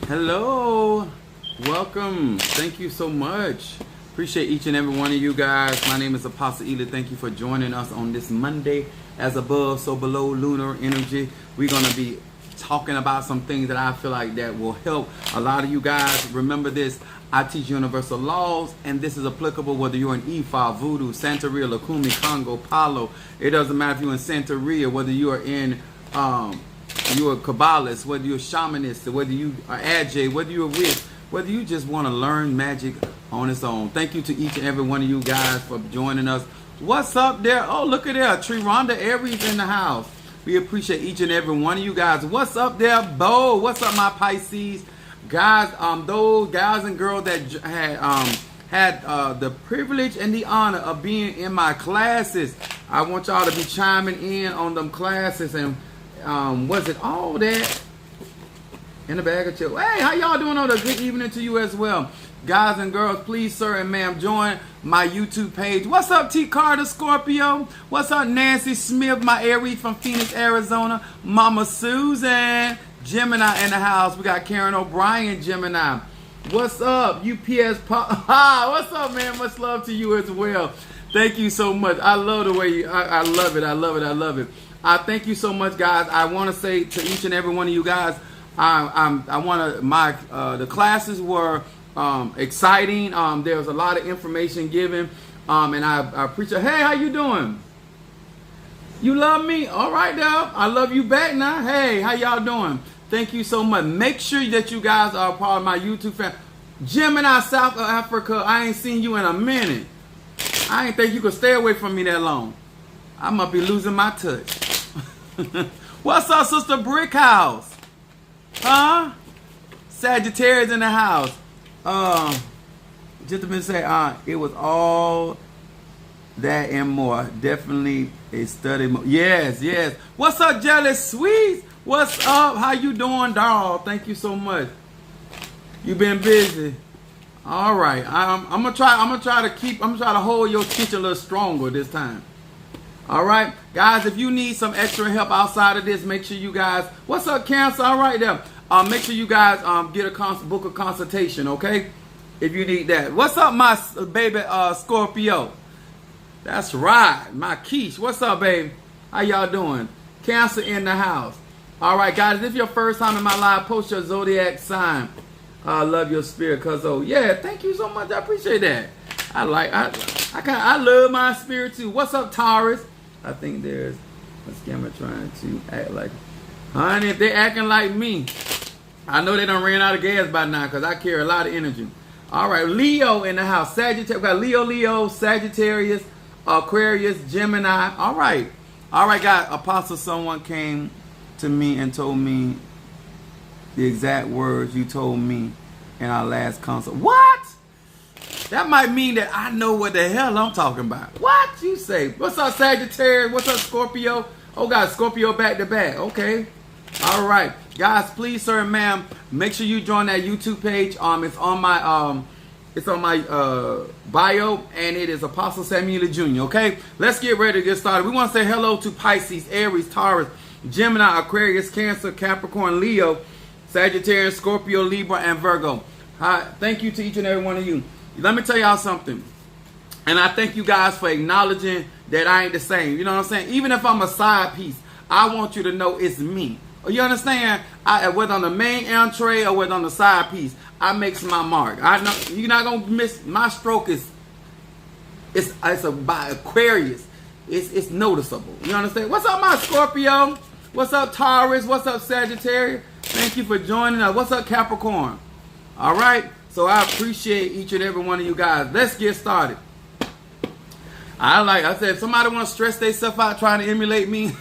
Hello, welcome. Thank you so much. Appreciate each and every one of you guys. My name is Apostle Ely. Thank you for joining us on this Monday. As above, so below, lunar energy. We're gonna be talking about some things that I feel like that will help a lot of you guys. Remember this: I teach universal laws, and this is applicable whether you're in Ifa, Voodoo, Santeria, Lukumi, Congo, Palo. It doesn't matter if you're in Santeria, whether you are in you're a Kabbalist, whether you're a shamanist, whether you are Ajay, whether you're a witch, whether you just want to learn magic on its own. Thank you to each and every one of you guys for joining us. What's up there? Oh, look at there. Triranda Aries in the house. We appreciate each and every one of you guys. What's up there, Bo? What's up, my Pisces? Guys, those guys and girls that had the privilege and the honor of being in my classes. I want y'all to be chiming in on them classes. And was it all that in the bag of chips? Hey, how y'all doing on a good evening to you as well. Guys and girls, please, sir and ma'am, join my YouTube page. What's up, T. Carter Scorpio? What's up, Nancy Smith, my Aries from Phoenix, Arizona? Mama Susan, Gemini in the house. We got Karen O'Brien, Gemini. What's up, UPS Pop? What's up, man? Much love to you as well. Thank you so much. I love the way you, I love it. I love it. I love it. I thank you so much, guys. I want to say to each and every one of you guys, I want to, the classes were exciting. There was a lot of information given, and I appreciate. Hey, how you doing? You love me? All right, now I love you back now. Hey, how y'all doing? Thank you so much. Make sure that you guys are part of my YouTube family. Gemini, South Africa. I ain't seen you in a minute. I ain't think you could stay away from me that long. I must be losing my touch. What's up, Sister Brickhouse? Huh? Sagittarius in the house. Just to say, it was all that and more. Definitely a study. Yes, yes. What's up, Jealous Sweets? What's up? How you doing, dog? Thank you so much. You been busy. All right. I'm gonna try to hold your kitchen a little stronger this time. All right, guys, if you need some extra help outside of this, make sure you guys, what's up, Cancer? All right, there. Make sure you guys get a book a consultation, okay? If you need that. What's up, my baby Scorpio? That's right, my Keish. What's up, babe? How y'all doing? Cancer in the house. All right, guys, if your first time in my live, post your zodiac sign. I love your spirit, cuz yeah, thank you so much. I appreciate that. I love my spirit too. What's up, Taurus? I think there's a scammer trying to act like, honey, if they acting like me, I know they done ran out of gas by now because I carry a lot of energy. All right, Leo in the house. Sagittarius. We got Leo, Sagittarius, Aquarius, Gemini. All right, guys. Apostle, someone came to me and told me the exact words you told me in our last consult. What? That might mean that I know what the hell I'm talking about. What you say? What's up, Sagittarius? What's up, Scorpio? Oh, God, Scorpio back to back. Okay. All right. Guys, please, sir and ma'am, make sure you join that YouTube page. It's on my bio, and it is Apostle Samuel Jr., okay? Let's get ready to get started. We want to say hello to Pisces, Aries, Taurus, Gemini, Aquarius, Cancer, Capricorn, Leo, Sagittarius, Scorpio, Libra, and Virgo. Hi. Thank you to each and every one of you. Let me tell y'all something. And I thank you guys for acknowledging that I ain't the same. You know what I'm saying? Even if I'm a side piece, I want you to know it's me. You understand? Whether on the main entree or whether on the side piece, I makes my mark. I know you're not gonna miss. My stroke is by Aquarius. It's noticeable. You understand? What's up, my Scorpio? What's up, Taurus? What's up, Sagittarius? Thank you for joining us. What's up, Capricorn? All right. So I appreciate each and every one of you guys. Let's get started. I said, if somebody want to stress themselves out trying to emulate me,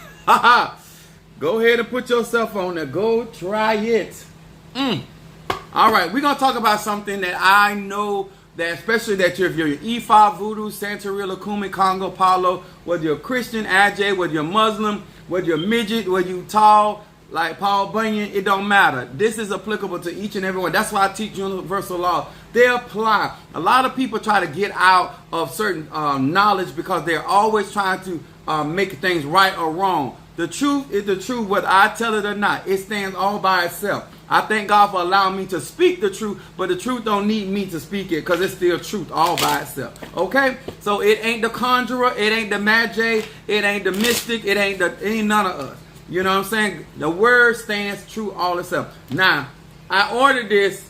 go ahead and put yourself on there. Go try it. All right, we're going to talk about something that I know that especially that if you're Ifa, Voodoo, Santeria, Lukumi, Congo, Palo, whether you're Christian, Ajay, whether you're Muslim, whether you're midget, whether you're tall, like Paul Bunyan, it don't matter. This is applicable to each and every one. That's why I teach universal law. They apply. A lot of people try to get out of certain knowledge because they're always trying to make things right or wrong. The truth is the truth, whether I tell it or not. It stands all by itself. I thank God for allowing me to speak the truth, but the truth don't need me to speak it because it's still truth all by itself. Okay? So it ain't the conjurer, it ain't the magi, it ain't the mystic, it ain't none of us. You know what I'm saying? The word stands true all itself. Now, I ordered this.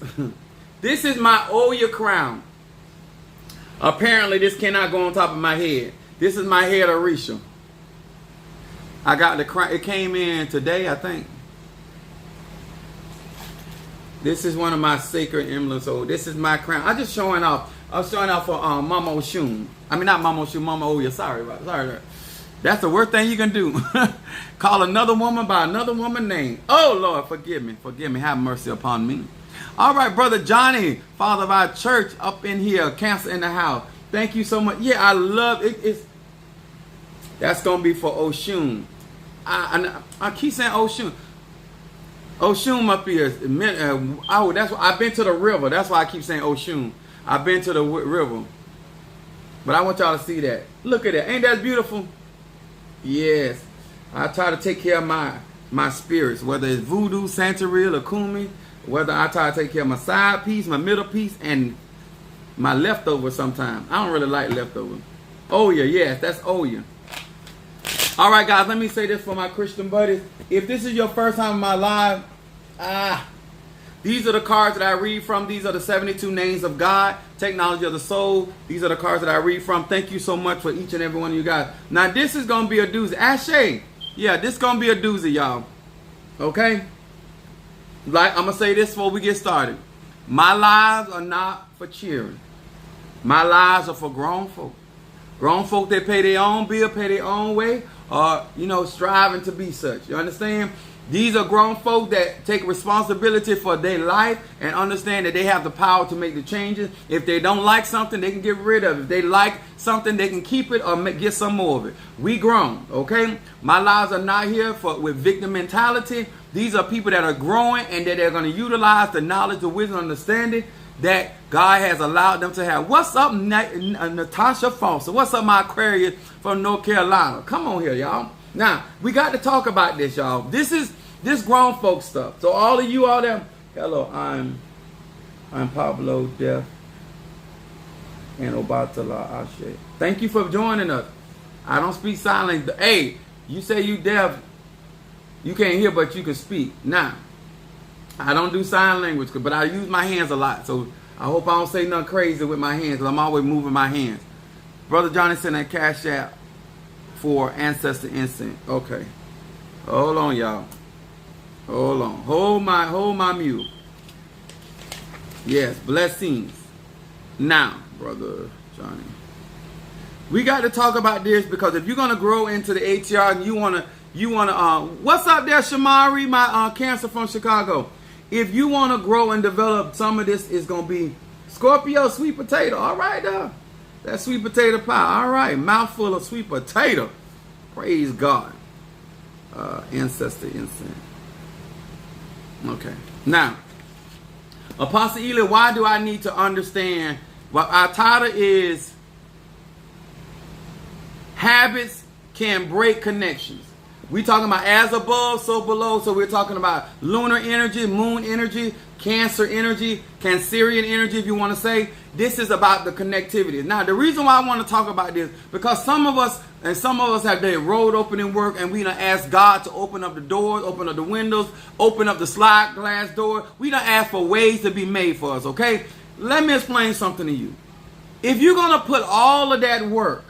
This is my Oya crown. Apparently, this cannot go on top of my head. This is my head of Orisha. I got the crown. It came in today, I think. This is one of my sacred emblems. So this is my crown. I'm just showing off. I'm showing off for Mama Oshun. I mean, not Mama Oshun, Mama Oya. Sorry. That's the worst thing you can do. Call another woman by another woman's name. Oh, Lord, forgive me. Forgive me. Have mercy upon me. All right, Brother Johnny, father of our church up in here. Cancer in the house. Thank you so much. Yeah, I love it. That's going to be for Oshun. I keep saying Oshun. Oshun up here. That's why I've been to the river. That's why I keep saying Oshun. I've been to the river. But I want y'all to see that. Look at that. Ain't that beautiful? Yes. I try to take care of my spirits, whether it's voodoo, Santeria, Lakumi, whether I try to take care of my side piece, my middle piece, and my leftovers sometimes. I don't really like leftovers. Oya, yes, that's Oya. All right, guys, let me say this for my Christian buddies. If this is your first time in my live, these are the cards that I read from. These are the 72 names of God, technology of the soul. These are the cards that I read from. Thank you so much for each and every one of you guys. Now, this is going to be a doozy. Ashe, yeah, this is going to be a doozy, y'all. Okay? Like, I'm going to say this before we get started. My lives are not for cheering. My lives are for grown folk. Grown folk that pay their own bill, pay their own way, or, striving to be such. You understand? These are grown folk that take responsibility for their life and understand that they have the power to make the changes. If they don't like something, they can get rid of it. If they like something, they can keep it or get some more of it. We grown, okay? My lives are not here with victim mentality. These are people that are growing and that they're going to utilize the knowledge, the wisdom, understanding that God has allowed them to have. What's up, Natasha Foster? What's up, my Aquarius from North Carolina? Come on here, y'all. Now, we got to talk about this, y'all. This grown folk stuff. So all of you out there, hello, I'm Pablo Deaf and Obatala Ashe. Thank you for joining us. I don't speak sign language. Hey, you say you deaf, you can't hear, but you can speak. Now, I don't do sign language, but I use my hands a lot. So I hope I don't say nothing crazy with my hands, because I'm always moving my hands. Brother Johnny sent that Cash App for Ancestor Incense. Okay. Hold on, y'all. Hold on. Hold my mute. Yes, blessings. Now, Brother Johnny, we got to talk about this, because if you're gonna grow into the ATR and you wanna what's up there, Shamari, my Cancer from Chicago. If you wanna grow and develop, some of this is gonna be Scorpio sweet potato. All right, that sweet potato pie. All right, mouthful of sweet potato. Praise God. Ancestor incense. Okay. Now, Apostle Ely, why do I need to understand? Well, our title is Habits Can Break Connections. We talking about as above, so below. So we're talking about lunar energy, moon energy, Cancer energy, Cancerian energy, if you want to say. This is about the connectivity. Now, the reason why I want to talk about this, because some of us have their road opening work, and we done ask God to open up the doors, open up the windows, open up the slide glass door. We done ask for ways to be made for us, okay? Let me explain something to you. If you're going to put all of that work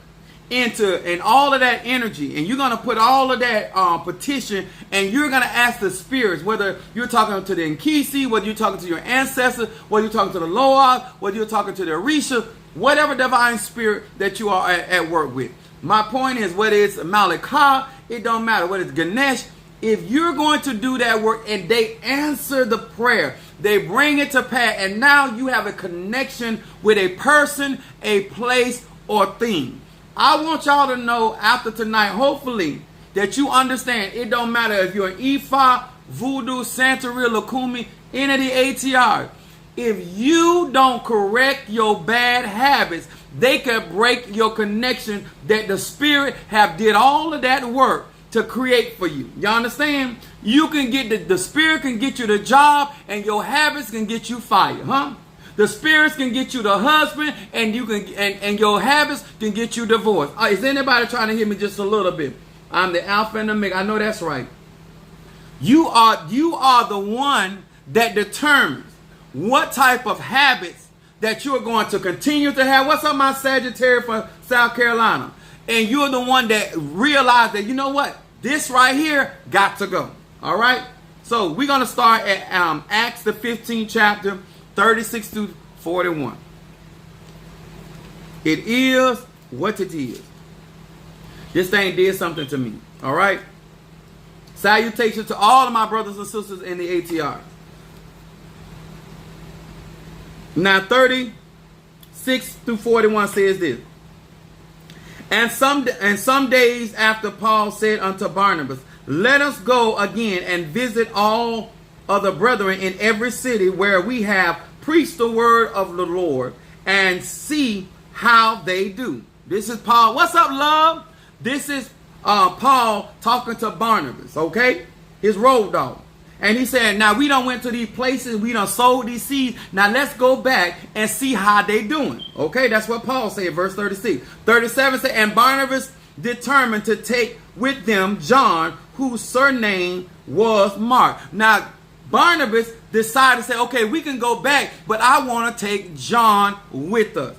and all of that energy, and you're going to put all of that petition, and you're going to ask the spirits, whether you're talking to the Nkisi, whether you're talking to your ancestors, whether you're talking to the Loa, whether you're talking to the Orisha, whatever divine spirit that you are at work with. My point is, whether it's Malika, it don't matter, whether it's Ganesh, if you're going to do that work and they answer the prayer, they bring it to pass, and now you have a connection with a person, a place, or thing. I want y'all to know after tonight, hopefully, that you understand it don't matter if you're an Ifa, Voodoo, Santeria, Lakumi, any of the ATR. If you don't correct your bad habits, they can break your connection that the spirit have did all of that work to create for you. You understand? You can get the spirit can get you the job, and your habits can get you fired, huh? The spirits can get you the husband, and you can and your habits can get you divorced. Is anybody trying to hear me just a little bit? I'm the Alpha and the Omega. I know that's right. You are the one that determines what type of habits that you're going to continue to have. What's up, my Sagittarius from South Carolina? And you're the one that realized that, you know what? This right here got to go. All right? So we're going to start at Acts the 15th chapter, 36 to 41. It is what it is. This thing did something to me. All right? Salutations to all of my brothers and sisters in the ATR. Now 36 through 41 says this. And some days after, Paul said unto Barnabas, let us go again and visit all of the brethren in every city where we have preached the word of the Lord, and see how they do. This is Paul. What's up, love? This is Paul talking to Barnabas, okay? His road dog. And he said, now we done went to these places, we done sowed these seeds. Now let's go back and see how they doing. Okay, that's what Paul said, verse 36. 37 said, and Barnabas determined to take with them John, whose surname was Mark. Now, Barnabas decided to say, okay, we can go back, but I want to take John with us.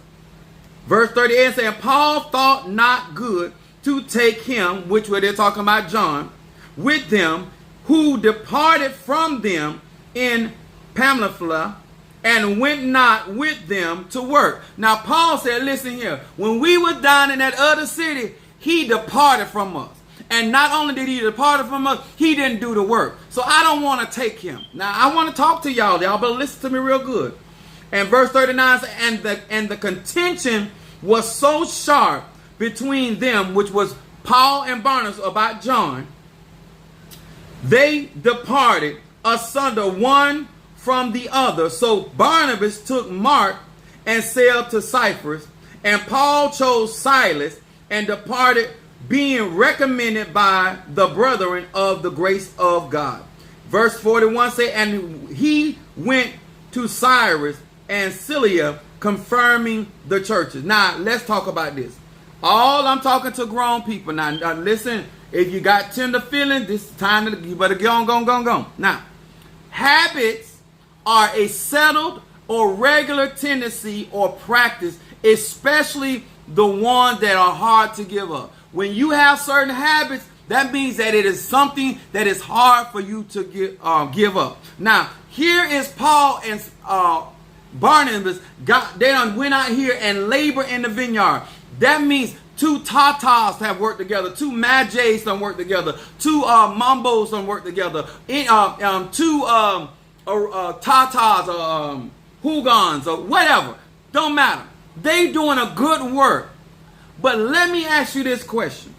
Verse 38 said, Paul thought not good to take him, which were they're talking about John, with them, who departed from them in Pamphylia, and went not with them to work. Now Paul said, listen here, when we were down in that other city, he departed from us. And not only did he depart from us, he didn't do the work. So I don't want to take him. Now I want to talk to y'all but listen to me real good. And verse 39 says, and the contention was so sharp between them, which was Paul and Barnabas, about John, they departed asunder one from the other. So Barnabas took Mark and sailed to Cyprus, and Paul chose Silas and departed, being recommended by the brethren of the grace of God. Verse 41 say, and he went to Cyrus and Cilicia, confirming the churches. Now let's talk about this. All I'm talking to grown people. Now listen, if you got tender feelings, this is time to, you better go on. Now, habits are a settled or regular tendency or practice, especially the ones that are hard to give up. When you have certain habits, that means that it is something that is hard for you to give up. Now, here is Paul and Barnabas. They done went out here and labor in the vineyard. That means two Tatas have worked together. Two Magi's done work together. Two Mambos done work together. Two Tatas or Hugans or whatever. Don't matter. They doing a good work. But let me ask you this question.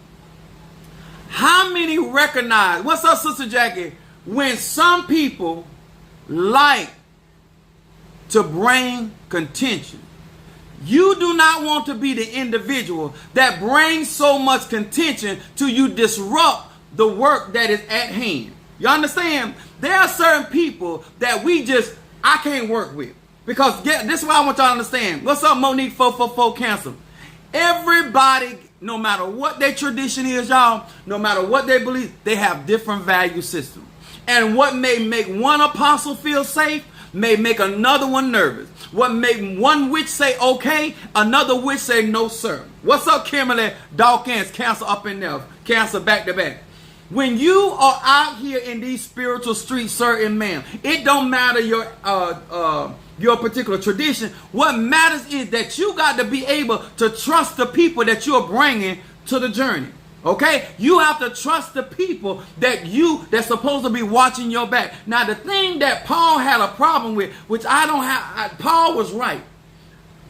How many recognize, what's up, Sister Jackie, when some people like to bring contention? You do not want to be the individual that brings so much contention to you disrupt the work that is at hand. You understand? There are certain people that I can't work with. Because this is what I want y'all to understand. What's up, Monique 444 Cancer? Everybody, no matter what their tradition is, y'all, no matter what they believe, they have different value systems. And what may make one apostle feel safe may make another one nervous. What make one witch say okay, another witch say no, sir. What's up, Kimberly Dawkins? Cancer up in there. Cancer back to back. When you are out here in these spiritual streets, sir and ma'am, it don't matter your particular tradition. What matters is that you got to be able to trust the people that you're bringing to the journey. Okay? You have to trust the people that's supposed to be watching your back. Now, the thing that Paul had a problem with, which I don't have, Paul was right.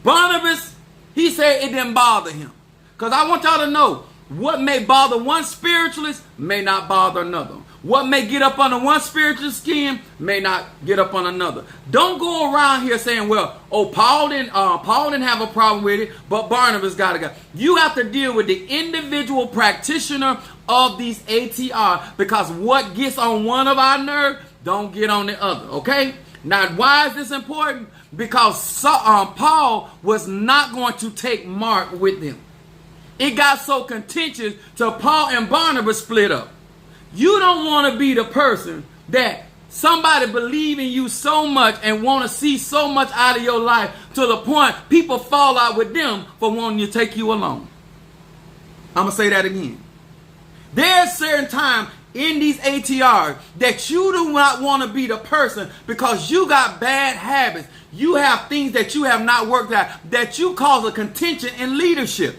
Barnabas, he said it didn't bother him. Because I want y'all to know, what may bother one spiritualist may not bother another. What may get up under one spiritual skin may not get up on another. Don't go around here saying, well, Paul didn't have a problem with it, but Barnabas got to go. You have to deal with the individual practitioner of these ATR, because what gets on one of our nerves don't get on the other, okay? Now, why is this important? Because Paul was not going to take Mark with him. It got so contentious till Paul and Barnabas split up. You don't want to be the person that somebody believe in you so much and want to see so much out of your life to the point people fall out with them for wanting to take you along. I'm going to say that again. There's certain times in these ATRs that you do not want to be the person because you got bad habits. You have things that you have not worked out that you cause a contention in leadership.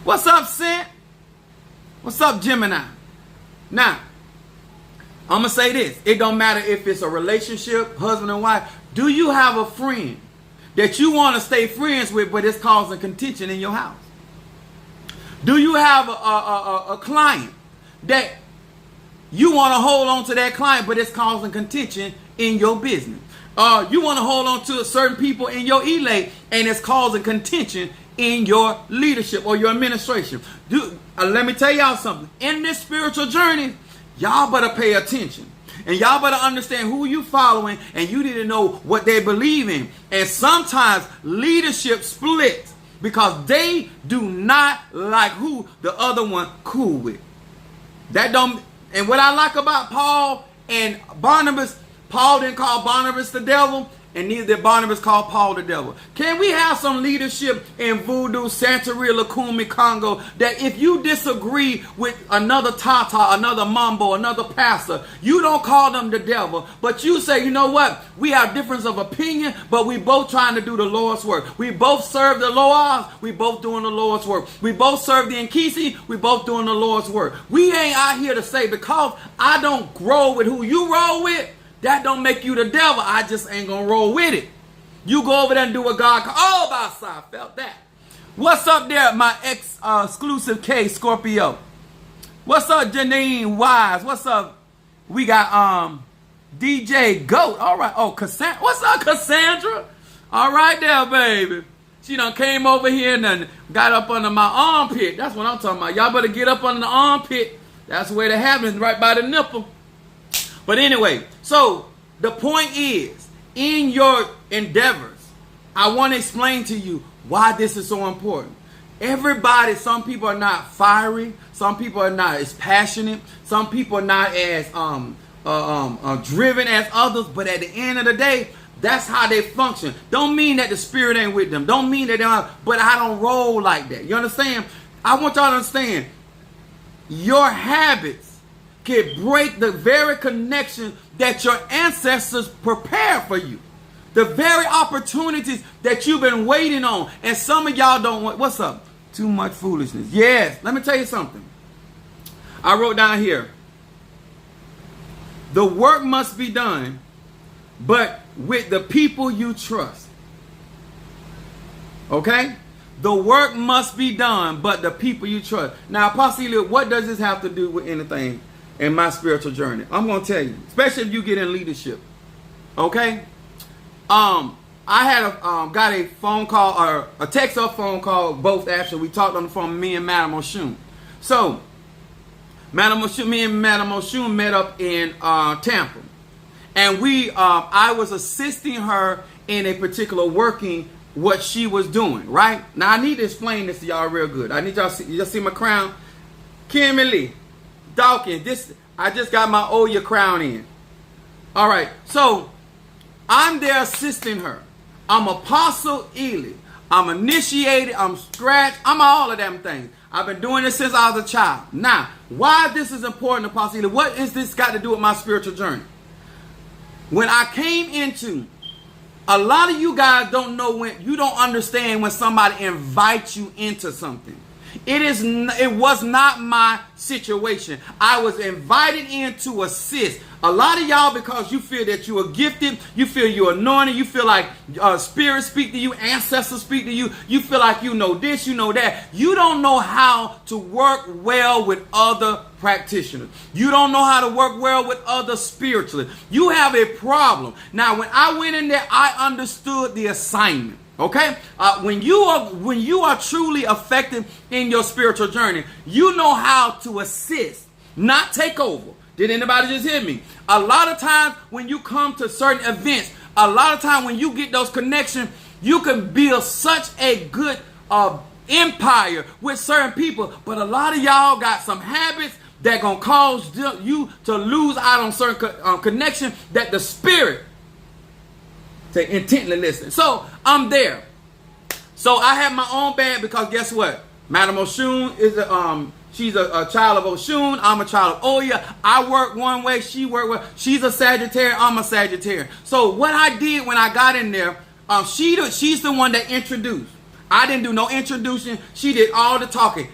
What's up, Sent? What's up, Gemini? Now, I'm going to say this. It don't matter if it's a relationship, husband and wife. Do you have a friend that you want to stay friends with, but it's causing contention in your house? Do you have a client that you want to hold on to that client, but it's causing contention in your business? You want to hold on to certain people in your elate, and it's causing contention in your leadership or your administration. Let me tell y'all something. In this spiritual journey, y'all better pay attention. And y'all better understand who you following, and you need to know what they believe in. And sometimes leadership splits because they do not like who the other one cool with. And what I like about Paul and Barnabas, Paul didn't call Barnabas the devil, and neither did Barnabas call Paul the devil. Can we have some leadership in Voodoo, Santeria, Lukumi, Congo, that if you disagree with another Tata, another Mambo, another pastor, you don't call them the devil, but you say, you know what? We have difference of opinion, but we both trying to do the Lord's work. We both serve the Lord. We both doing the Lord's work. We both serve the Nkisi. We both doing the Lord's work. We ain't out here to say because I don't grow with who you roll with, that don't make you the devil. I just ain't going to roll with it. You go over there and do what God called. Oh, I felt that. What's up there, my exclusive K Scorpio? What's up, Janine Wise? What's up? We got DJ Goat. All right. Oh, Cassandra. What's up, Cassandra? All right there, baby. She done came over here and done got up under my armpit. That's what I'm talking about. Y'all better get up under the armpit. That's where it happens, right by the nipple. But anyway, so the point is, in your endeavors, I want to explain to you why this is so important. Everybody, some people are not fiery, some people are not as passionate, some people are not as driven as others, but at the end of the day, that's how they function. Don't mean that the spirit ain't with them. Don't mean that they don't, but I don't roll like that. You understand? I want y'all to understand, your habits can break the very connection that your ancestors prepared for you. The very opportunities that you've been waiting on. And some of y'all don't want, what's up? Too much foolishness. Yes, let me tell you something. I wrote down here. The work must be done, but with the people you trust. Okay? The work must be done, but the people you trust. Now, Apostle, what does this have to do with anything in my spiritual journey? I'm going to tell you, especially if you get in leadership. Okay? I had got a phone call, or a text or phone call, both actually. We talked on the phone, me and Madam Oshun. So, me and Madam Oshun met up in Tampa. And I was assisting her in a particular working, what she was doing, right? Now, I need to explain this to y'all real good. I need y'all to see, you just see my crown? Kimberly Dawkins, I just got my Oya crown in. All right, so I'm there assisting her. I'm Apostle Ely. I'm initiated. I'm scratched. I'm all of them things. I've been doing this since I was a child. Now, why this is important, Apostle Ely? What has this got to do with my spiritual journey? When I came into, a lot of you guys don't know when, you don't understand when somebody invites you into something. It was not my situation. I was invited in to assist. A lot of y'all, because you feel that you are gifted, you feel you're anointed, you feel like spirits speak to you, ancestors speak to you, you feel like you know this, you know that. You don't know how to work well with other practitioners. You don't know how to work well with other spiritualists. You have a problem. Now, when I went in there, I understood the assignment. Okay, when you are truly effective in your spiritual journey, you know how to assist, not take over. Did anybody just hear me? A lot of times when you come to certain events, a lot of times when you get those connections, you can build such a good empire with certain people. But a lot of y'all got some habits that gonna cause you to lose out on certain connection that the Spirit to intently listen. So I'm there. So I have my own band because guess what? Madam Oshun is she's a child of Oshun. I'm a child of Oya. I work one way, she work one. She's a Sagittarius, I'm a Sagittarius. So what I did when I got in there, she's the one that introduced. I didn't do no introduction. She did all the talking.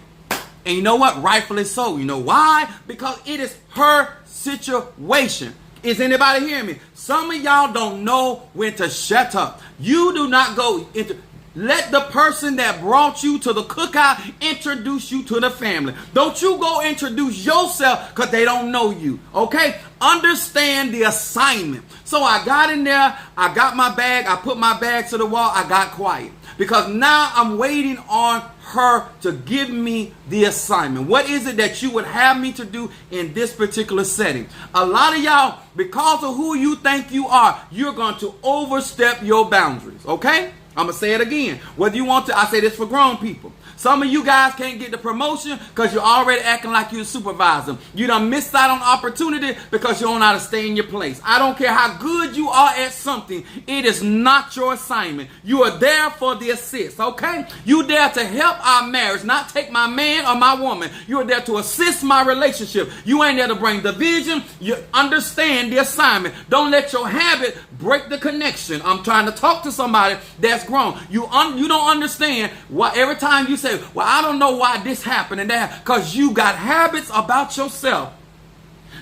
And you know what? Rightfully so. You know why? Because it is her situation. Is anybody hearing me? Some of y'all don't know when to shut up. You do not go into... Let the person that brought you to the cookout introduce you to the family. Don't you go introduce yourself because they don't know you. Okay? Understand the assignment. So I got in there. I got my bag. I put my bag to the wall. I got quiet. Because now I'm waiting on her to give me the assignment. What is it that you would have me to do in this particular setting? A lot of y'all, because of who you think you are, you're going to overstep your boundaries. Okay? I'm going to say it again. Whether you want to, I say this for grown people. Some of you guys can't get the promotion because you're already acting like you're a supervisor. You done missed out on opportunity because you don't know how to stay in your place. I don't care how good you are at something. It is not your assignment. You are there for the assist, okay? You there to help our marriage, not take my man or my woman. You are there to assist my relationship. You ain't there to bring division. You understand the assignment. Don't let your habit break the connection. I'm trying to talk to somebody that's grown. You don't understand why every time you say, well, I don't know why this happened and that, because you got habits about yourself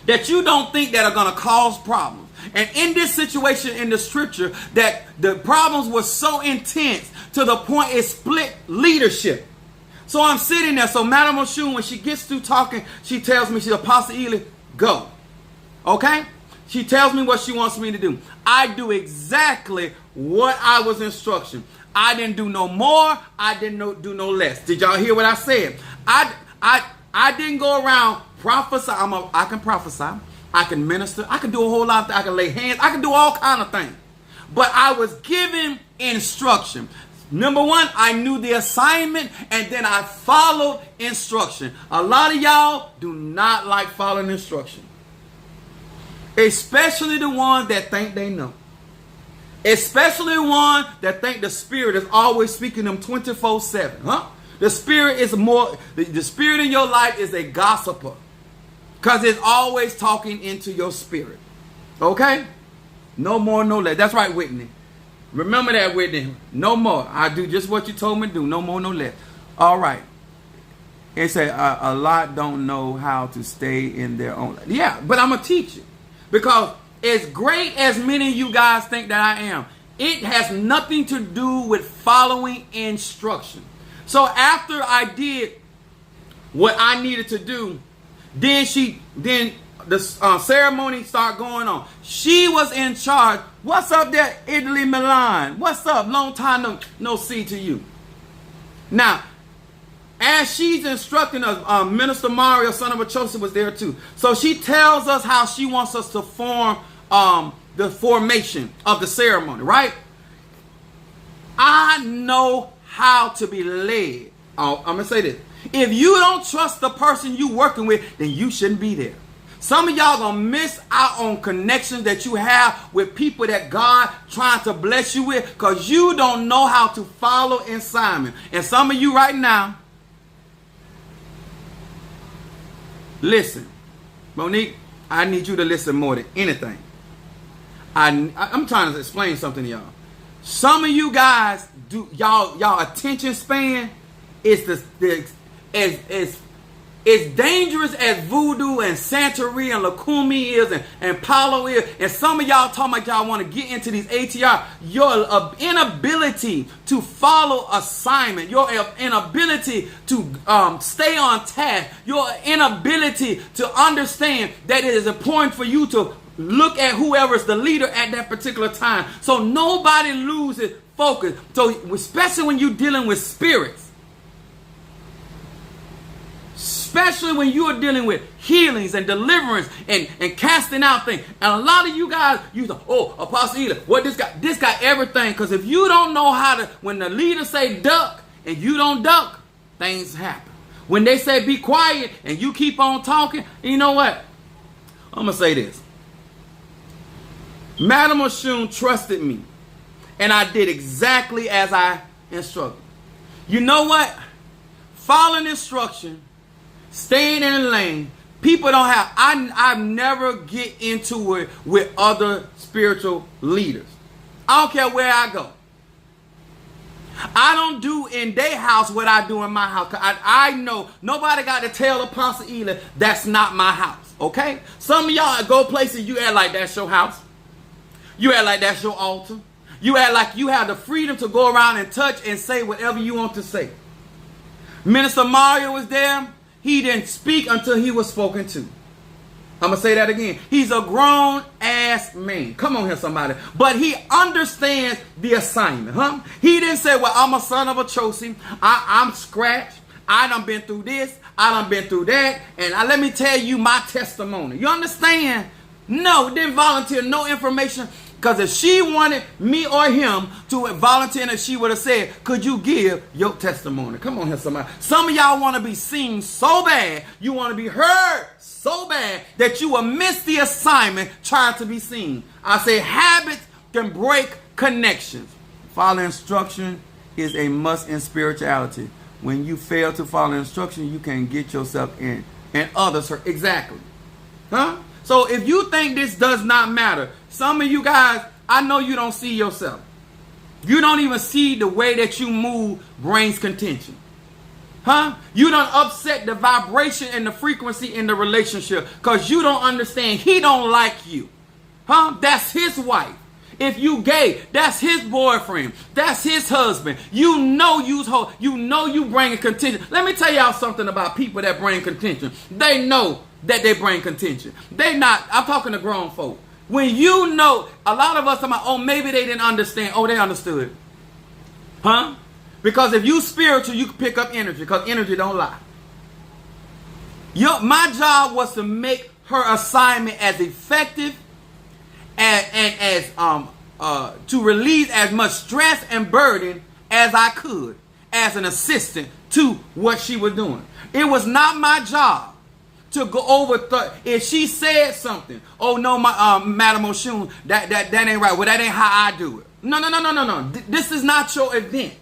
that you don't think that are going to cause problems. And in this situation in the scripture, that the problems were so intense to the point it split leadership. So I'm sitting there. So Madam Oshun, when she gets through talking, she tells me, she's Apostle Ely, go. Okay? She tells me what she wants me to do. I do exactly what I was instructed. I didn't do no more. I didn't do no less. Did y'all hear what I said? I didn't go around prophesy. I can prophesy. I can minister. I can do a whole lot of things. I can lay hands. I can do all kind of things. But I was given instruction. Number one, I knew the assignment, and then I followed instruction. A lot of y'all do not like following instruction. Especially the ones that think they know. Especially the one that think the Spirit is always speaking them 24/7. Huh? The Spirit is more, the Spirit in your life is a gossiper. Because it's always talking into your spirit. Okay? No more, no less. That's right, Whitney. Remember that, Whitney. No more. I do just what you told me to do. No more, no less. All right. It said a lot don't know how to stay in their own life. Yeah, but I'm going to teach you. Because as great as many of you guys think that I am, it has nothing to do with following instruction. So after I did what I needed to do, then the ceremony started going on. She was in charge. What's up there, Italy Milan? What's up? Long time no see to you. Now, as she's instructing us, Minister Mario, son of Achosa, was there too. So she tells us how she wants us to form the formation of the ceremony, right? I know how to be led. I'm going to say this. If you don't trust the person you working with, then you shouldn't be there. Some of y'all going to miss out on connections that you have with people that God trying to bless you with because you don't know how to follow assignment. And some of you right now, listen, Monique, I need you to listen more than anything. I'm trying to explain something to y'all. Some of you guys do y'all attention span is as dangerous as voodoo and Santeria and Lakumi is and Palo is. And some of y'all talking about y'all want to get into these ATR. Your inability to follow assignment, your inability to stay on task, your inability to understand that it is important for you to look at whoever's the leader at that particular time. So nobody loses focus. So especially when you're dealing with spirits, especially when you are dealing with healings and deliverance and casting out things. And a lot of you guys, you say, oh, Apostle Ely, what this got everything. Because if you don't know how to, when the leader say duck and you don't duck, things happen. When they say be quiet and you keep on talking, you know what? I'm going to say this. Madam Oshun trusted me, and I did exactly as I instructed. You know what? Following instruction, staying in the lane, people don't have, I never get into it with other spiritual leaders. I don't care where I go. I don't do in their house what I do in my house. I know nobody got to tell Apostle Ely that's not my house. Okay? Some of y'all go places you act like that's your house. You act like that's your altar. You act like you have the freedom to go around and touch and say whatever you want to say. Minister Mario was there. He didn't speak until he was spoken to. I'm going to say that again. He's a grown-ass man. Come on here, somebody. But he understands the assignment, huh? He didn't say, well, I'm a son of a Chosi. I'm scratched. I done been through this. I done been through that. And let me tell you my testimony. You understand? No, didn't volunteer no information. Because if she wanted me or him to volunteer, and she would have said, could you give your testimony? Come on here, somebody. Some of y'all want to be seen so bad. You want to be heard so bad that you will miss the assignment trying to be seen. I say habits can break connections. Follow instruction is a must in spirituality. When you fail to follow instruction, you can get yourself in and others hurt. Exactly. Huh? So if you think this does not matter, some of you guys, I know you don't see yourself. You don't even see the way that you move brings contention. Huh? You don't upset the vibration and the frequency in the relationship because you don't understand he don't like you. Huh? That's his wife. If you gay, that's his boyfriend. That's his husband. You know you bringing contention. Let me tell y'all something about people that bring contention. They know that they bring contention. I'm talking to grown folk. When you know, a lot of us are like, oh, maybe they didn't understand. Oh, they understood. Huh? Because if you spiritual, you can pick up energy because energy don't lie. My job was to make her assignment as effective and as to release as much stress and burden as I could as an assistant to what she was doing. It was not my job to go over if she said something. Oh no, my Madam Oshun, that ain't right. Well, that ain't how I do it. No. This is not your event.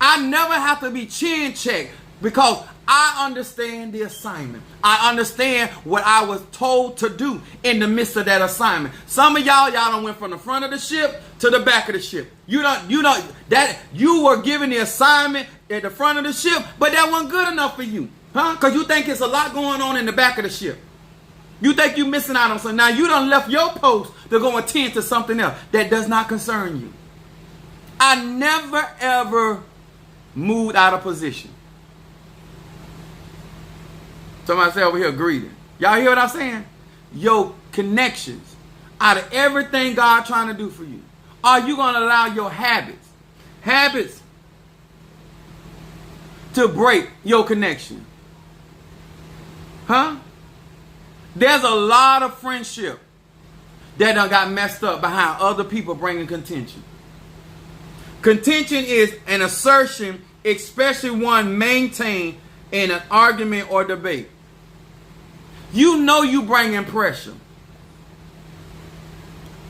I never have to be chin checked because I understand the assignment. I understand what I was told to do in the midst of that assignment. Some of y'all done went from the front of the ship to the back of the ship. You were given the assignment at the front of the ship, but that wasn't good enough for you. Huh? Because you think it's a lot going on in the back of the ship. You think you're missing out on something. Now you done left your post to go attend to something else that does not concern you. I never ever moved out of position. Somebody say over here greeting. Y'all hear what I'm saying? Your connections, out of everything God trying to do for you, are you going to allow your habits to break your connection? Huh? There's a lot of friendship that done got messed up behind other people bringing contention. Contention is an assertion, especially one maintained in an argument or debate. You know you bringing pressure.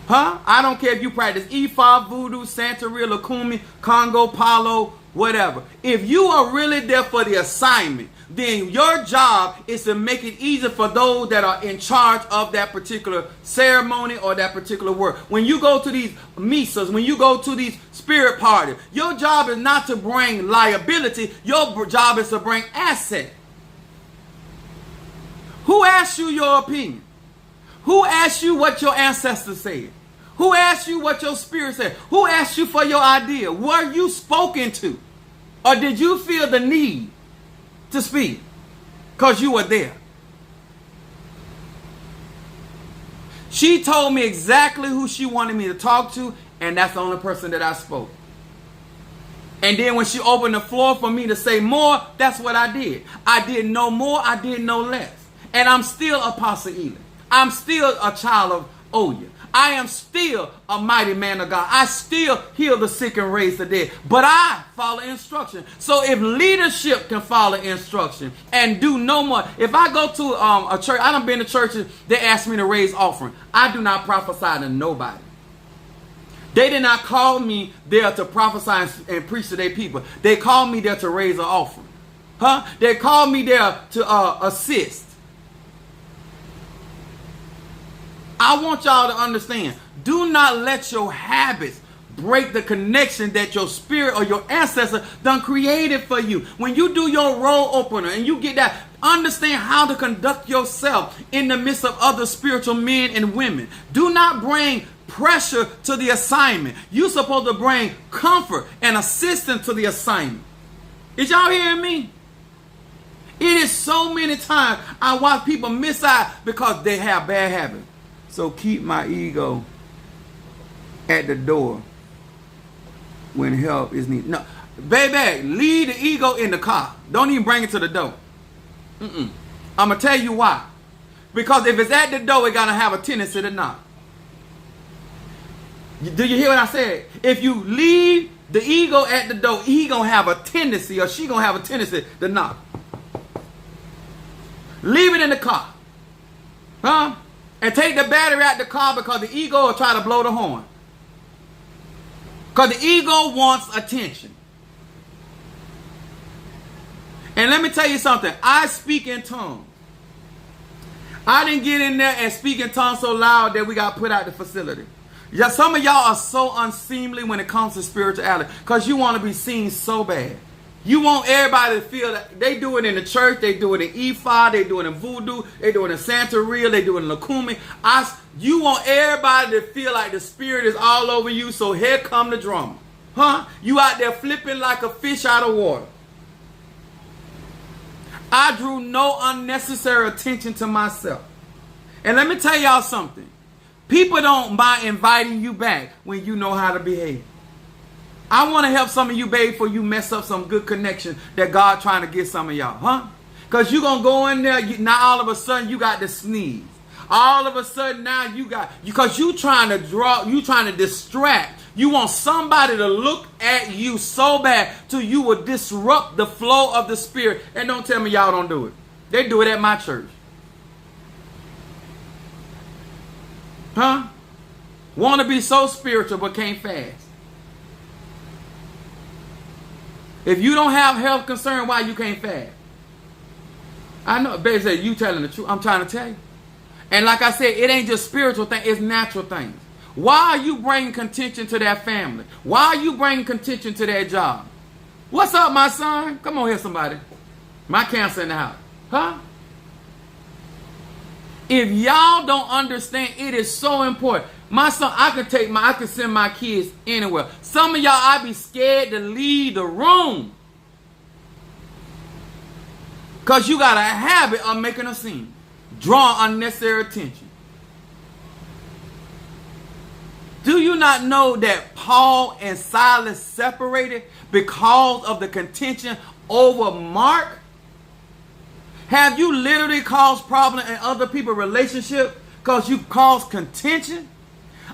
Huh? I don't care if you practice Ifa, Voodoo, Santeria, Lakumi, Congo, Palo, whatever. If you are really there for the assignment, then your job is to make it easier for those that are in charge of that particular ceremony or that particular work. When you go to these misas, when you go to these spirit parties, your job is not to bring liability. Your job is to bring asset. Who asked you your opinion? Who asked you what your ancestors said? Who asked you what your spirit said? Who asked you for your idea? Were you spoken to? Or did you feel the need to speak because you were there? She told me exactly who she wanted me to talk to, and that's the only person that I spoke. And then when she opened the floor for me to say more, that's what I did. I did no more, I did no less. And I'm still Apostle Ely. I'm still a child of Oya. I am still a mighty man of God. I still heal the sick and raise the dead. But I follow instruction. So if leadership can follow instruction and do no more. If I go to a church, I done been to churches, they ask me to raise offering. I do not prophesy to nobody. They did not call me there to prophesy and preach to their people. They called me there to raise an offering. They called me there to assist. I want y'all to understand, do not let your habits break the connection that your spirit or your ancestor done created for you. When you do your roll opener and you get that, understand how to conduct yourself in the midst of other spiritual men and women. Do not bring pressure to the assignment. You're supposed to bring comfort and assistance to the assignment. Is y'all hearing me? It is so many times I watch people miss out because they have bad habits. So keep my ego at the door when help is needed. No, baby, leave the ego in the car. Don't even bring it to the door. I'm going to tell you why. Because if it's at the door, it's going to have a tendency to knock. Do you hear what I said? If you leave the ego at the door, he going to have a tendency, or she going to have a tendency to knock. Leave it in the car. And take the battery out the car, because the ego will try to blow the horn. Because the ego wants attention. And let me tell you something. I speak in tongues. I didn't get in there and speak in tongues so loud that we got put out the facility. Yeah, some of y'all are so unseemly when it comes to spirituality, because you want to be seen so bad. You want everybody to feel that they do it in the church, they do it in Ifa, they do it in Voodoo, they do it in Santeria, they do it in Lakumi. You want everybody to feel like the spirit is all over you, so here come the drama. You out there flipping like a fish out of water. I drew no unnecessary attention to myself. And let me tell y'all something. People don't mind inviting you back when you know how to behave. I want to help some of you, babe, before you mess up some good connection that God trying to get some of y'all, Because you're going to go in there, now all of a sudden you got to sneeze. All of a sudden now because you trying to distract. You want somebody to look at you so bad till you will disrupt the flow of the spirit. And don't tell me y'all don't do it. They do it at my church. Want to be so spiritual but can't fast. If you don't have health concern, why you can't fast? I know, baby said, you telling the truth. I'm trying to tell you. And like I said, it ain't just spiritual things, it's natural things. Why are you bringing contention to that family? Why are you bringing contention to that job? What's up, my son? Come on here, somebody. My cancer in the house. If y'all don't understand, it is so important. My son, I can send my kids anywhere. Some of y'all, I be scared to leave the room. Because you got a habit of making a scene. Draw unnecessary attention. Do you not know that Paul and Silas separated because of the contention over Mark? Have you literally caused problems in other people's relationship because you caused contention?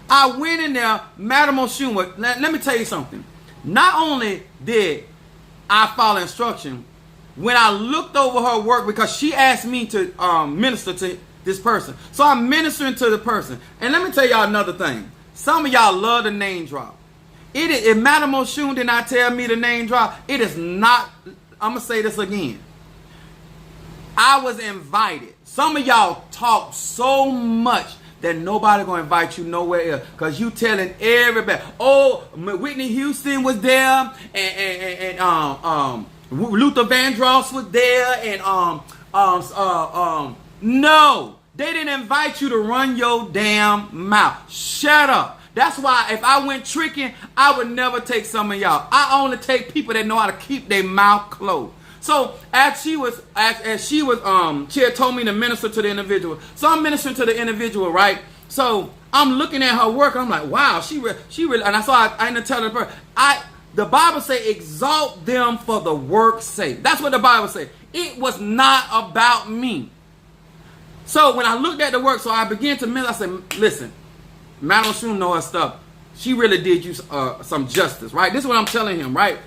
I went in there, Madam Oshunwa. Let me tell you something. Not only did I follow instruction, when I looked over her work, because she asked me to minister to this person. So I'm ministering to the person. And let me tell y'all another thing. Some of y'all love the name drop. If Madam Oshun did not tell me the name drop, it is not, I'm going to say this again. I was invited. Some of y'all talk so much that nobody going to invite you nowhere else. Because you telling everybody, oh, Whitney Houston was there, and Luther Vandross was there, and no, they didn't invite you to run your damn mouth. Shut up. That's why if I went tricking, I would never take some of y'all. I only take people that know how to keep their mouth closed. So as she had told me to minister to the individual. So I'm ministering to the individual, right? So I'm looking at her work. And I'm like, wow, she really. And I saw I didn't tell her. the Bible say exalt them for the work's sake. That's what the Bible say. It was not about me. So when I looked at the work, so I began to I said, listen, Madam Shun know her stuff. She really did you some justice, right? This is what I'm telling him, right?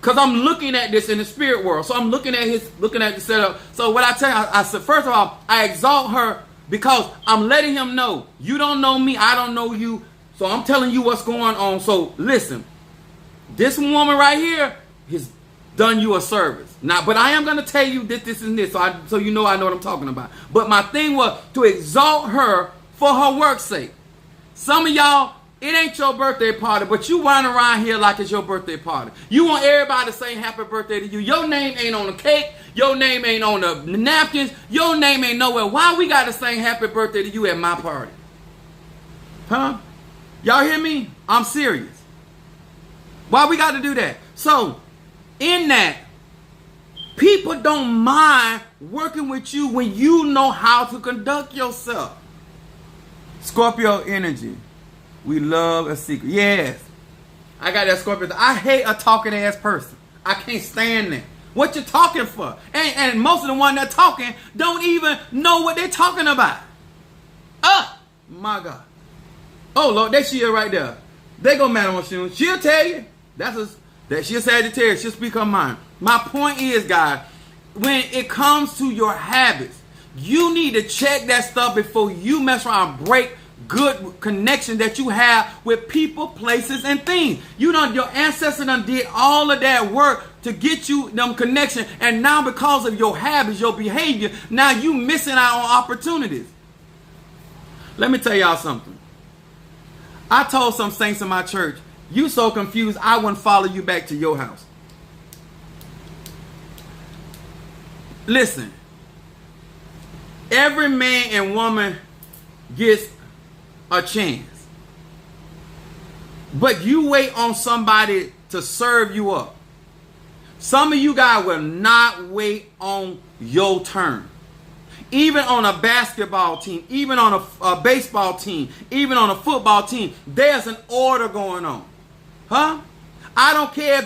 Because I'm looking at this in the spirit world. So I'm looking at the setup. So what I tell you, I said, first of all, I exalt her because I'm letting him know, you don't know me, I don't know you. So I'm telling you what's going on. So listen, this woman right here has done you a service. Now, but I am going to tell you this and this, so you know I know what I'm talking about. But my thing was to exalt her for her work's sake. Some of y'all, it ain't your birthday party, but you run around here like it's your birthday party. You want everybody to say happy birthday to you. Your name ain't on the cake. Your name ain't on the napkins. Your name ain't nowhere. Why we got to sing happy birthday to you at my party? Huh? Y'all hear me? I'm serious. Why we got to do that? So, in that, people don't mind working with you when you know how to conduct yourself. Scorpio energy. We love a secret. Yes. I got that Scorpio. I hate a talking ass person. I can't stand that. What you talking for? And most of the one that talking don't even know what they're talking about. My God. Oh Lord, there she is right there. They go Madam Shun. She'll tell you. That she'll Sagittarius. She'll speak her mind. My point is, guys, when it comes to your habits, you need to check that stuff before you mess around and break good connection that you have with people, places, and things. You know, your ancestors done did all of that work to get you them connection, and now because of your habits, your behavior, now you missing out on opportunities. Let me tell y'all something. I told some saints in my church, you so confused, I wouldn't follow you back to your house. Listen, every man and woman gets a chance. But you wait on somebody to serve you up. Some of you guys will not wait on your turn. Even on a basketball team, even on a baseball team, even on a football team, there's an order going on. Huh? I don't care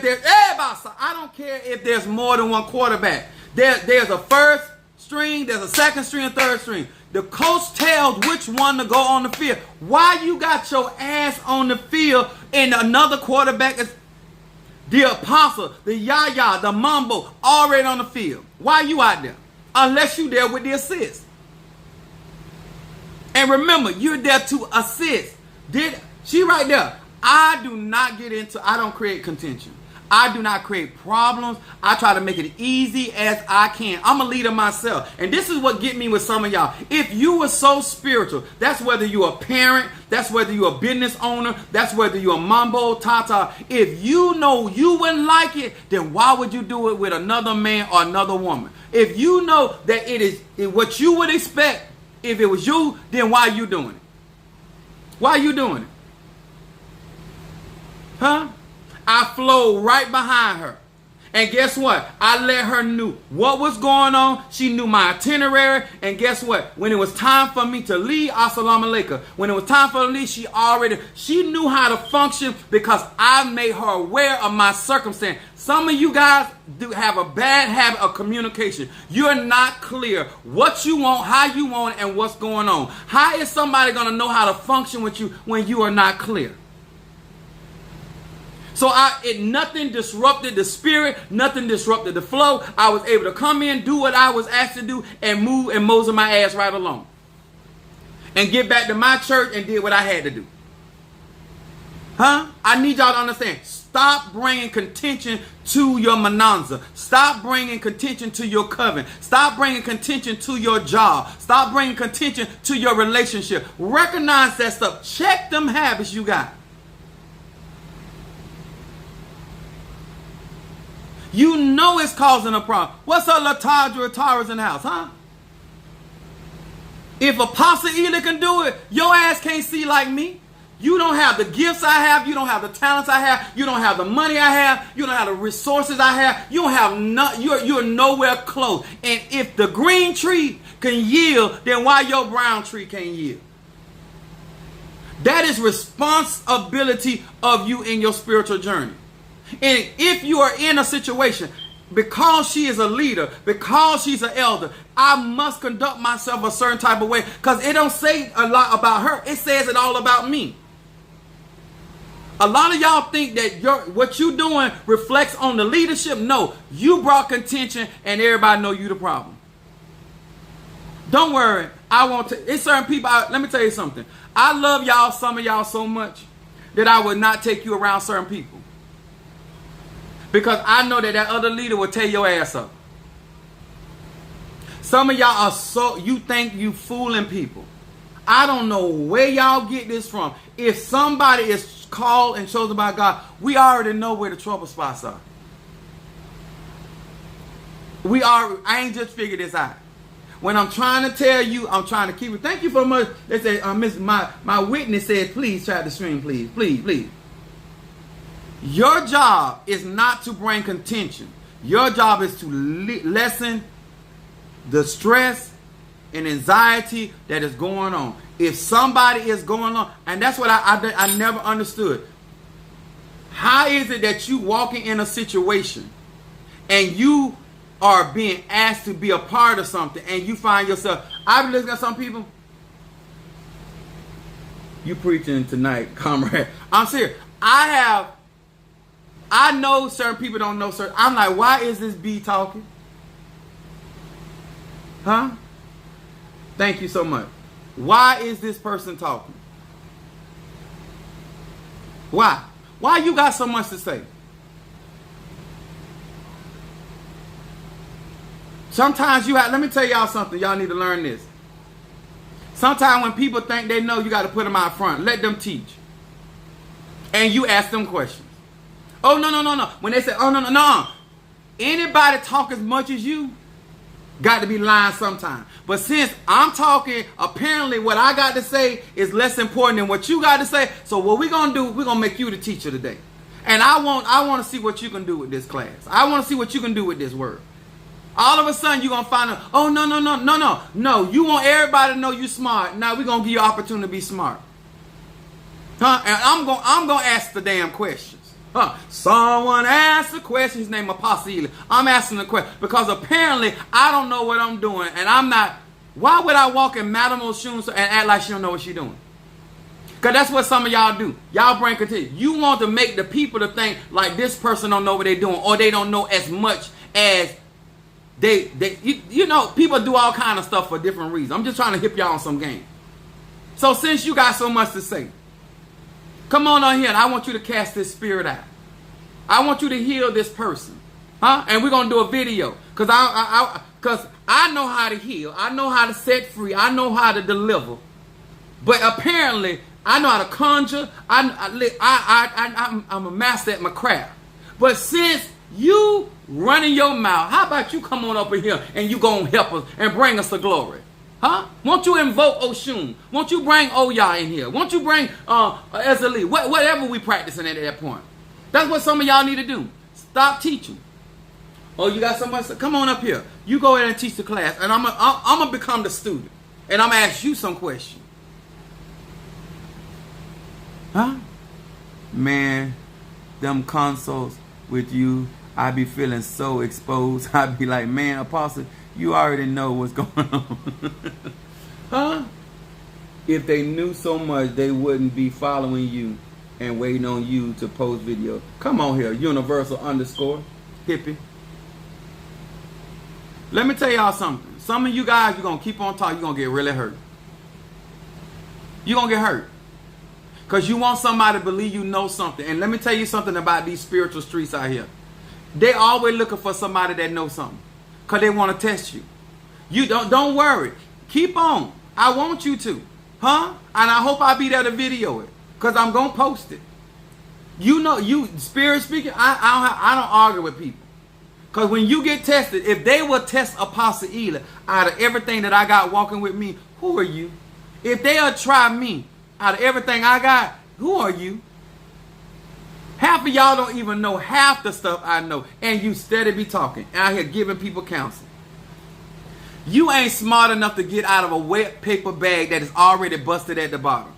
if there's more than one quarterback. There's a first string, there's a second string, and third string. The coach tells which one to go on the field. Why you got your ass on the field and another quarterback is the apostle, the yaya, the mumbo already on the field? Why you out there? Unless you there with the assist. And remember, you're there to assist. She right there. I don't create contention. I do not create problems. I try to make it easy as I can. I'm a leader myself. And this is what get me with some of y'all. If you were so spiritual, that's whether you're a parent, that's whether you're a business owner, that's whether you're a mambo, tata. If you know you wouldn't like it, then why would you do it with another man or another woman? If you know that it is what you would expect, if it was you, then why are you doing it? Why are you doing it? Huh? I flowed right behind her. And guess what? I let her know what was going on. She knew my itinerary. And guess what? When it was time for me to leave, assalamu alaikum. When it was time for her to leave, she knew how to function because I made her aware of my circumstance. Some of you guys do have a bad habit of communication. You're not clear what you want, how you want it, and what's going on. How is somebody going to know how to function with you when you are not clear? So nothing disrupted the spirit, nothing disrupted the flow. I was able to come in, do what I was asked to do, and move and mosey my ass right along. And get back to my church and did what I had to do. Huh? I need y'all to understand. Stop bringing contention to your mananza. Stop bringing contention to your coven. Stop bringing contention to your job. Stop bringing contention to your relationship. Recognize that stuff. Check them habits you got. You know it's causing a problem. What's up, Latadra Tara's in the house, huh? If Apostle Ely can do it, your ass can't see like me. You don't have the gifts I have. You don't have the talents I have. You don't have the money I have. You don't have the resources I have. You don't have you're nowhere close. And if the green tree can yield, then why your brown tree can't yield? That is responsibility of you in your spiritual journey. And if you are in a situation, because she is a leader, because she's an elder, I must conduct myself a certain type of way, because it don't say a lot about her. It says it all about me. A lot of y'all think that what you doing reflects on the leadership. No, you brought contention and everybody know you the problem. Don't worry. It's certain people. Let me tell you something. I love y'all, some of y'all so much that I would not take you around certain people. Because I know that other leader will tear your ass up. Some of y'all you think you fooling people. I don't know where y'all get this from. If somebody is called and chosen by God, we already know where the trouble spots are. I ain't just figured this out. When I'm trying to tell you, I'm trying to keep it. Thank you for much. They say, my witness said, please try the stream, please, please, please. Your job is not to bring contention. Your job is to lessen the stress and anxiety that is going on. If somebody is going on, and that's what I never understood. How is it that you walking in a situation and you are being asked to be a part of something and you find yourself, I've been listening to some people, you preaching tonight, comrade. I'm serious. I know certain people don't know certain. I'm like, why is this B talking? Huh? Thank you so much. Why is this person talking? Why? Why you got so much to say? Sometimes let me tell y'all something. Y'all need to learn this. Sometimes when people think they know, you got to put them out front. Let them teach. And you ask them questions. Oh, no. When they say, oh, no. Anybody talk as much as you got to be lying sometime. But since I'm talking, apparently what I got to say is less important than what you got to say. So what we're going to do, we're going to make you the teacher today. And I want to see what you can do with this class. I want to see what you can do with this word. All of a sudden, you're going to find out, oh, no. You want everybody to know you smart. Now we're going to give you an opportunity to be smart. Huh? And I'm going to ask the damn questions. Huh? Someone asked the question. His name Apostle Ely. I'm asking the question because apparently I don't know what I'm doing, and I'm not. Why would I walk in Madam Oshun's and act like she don't know what she's doing? Because that's what some of y'all do. Y'all bring contention. You want to make the people to think like this person don't know what they're doing, or they don't know as much as you know, people do all kind of stuff for different reasons. I'm just trying to hip y'all on some game. So since you got so much to say, come on here and I want you to cast this spirit out. I want you to heal this person. Huh? And we're going to do a video. Because I know how to heal. I know how to set free. I know how to deliver. But apparently, I know how to conjure. I'm a master at my craft. But since you running your mouth, how about you come on up in here and you going to help us and bring us the glory? Huh? Won't you invoke Oshun? Won't you bring Oya in here? Won't you bring Ezeli? Whatever we practicing at that point. That's what some of y'all need to do. Stop teaching. Oh, you got somebody? Come on up here. You go ahead and teach the class. And I'm going to become the student. And I'm going to ask you some questions. Huh? Man, them consults with you, I be feeling so exposed. I be like, man, Apostle, you already know what's going on. Huh? If they knew so much, they wouldn't be following you and waiting on you to post video. Come on here, Universal _ hippie. Let me tell y'all something. Some of you guys, you're going to keep on talking, you're going to get really hurt. You're going to get hurt. Because you want somebody to believe you know something. And let me tell you something about these spiritual streets out here. They always looking for somebody that knows something. Because they want to test you. You don't worry. Keep on. I want you to. Huh? And I hope I'll be there to video it. Because I'm going to post it. You know, spirit speaking, I don't argue with people. Because when you get tested, if they will test Apostle Ely out of everything that I got walking with me, who are you? If they'll try me out of everything I got, who are you? Half of y'all don't even know half the stuff I know. And you steady be talking. Out here giving people counsel. You ain't smart enough to get out of a wet paper bag that is already busted at the bottom.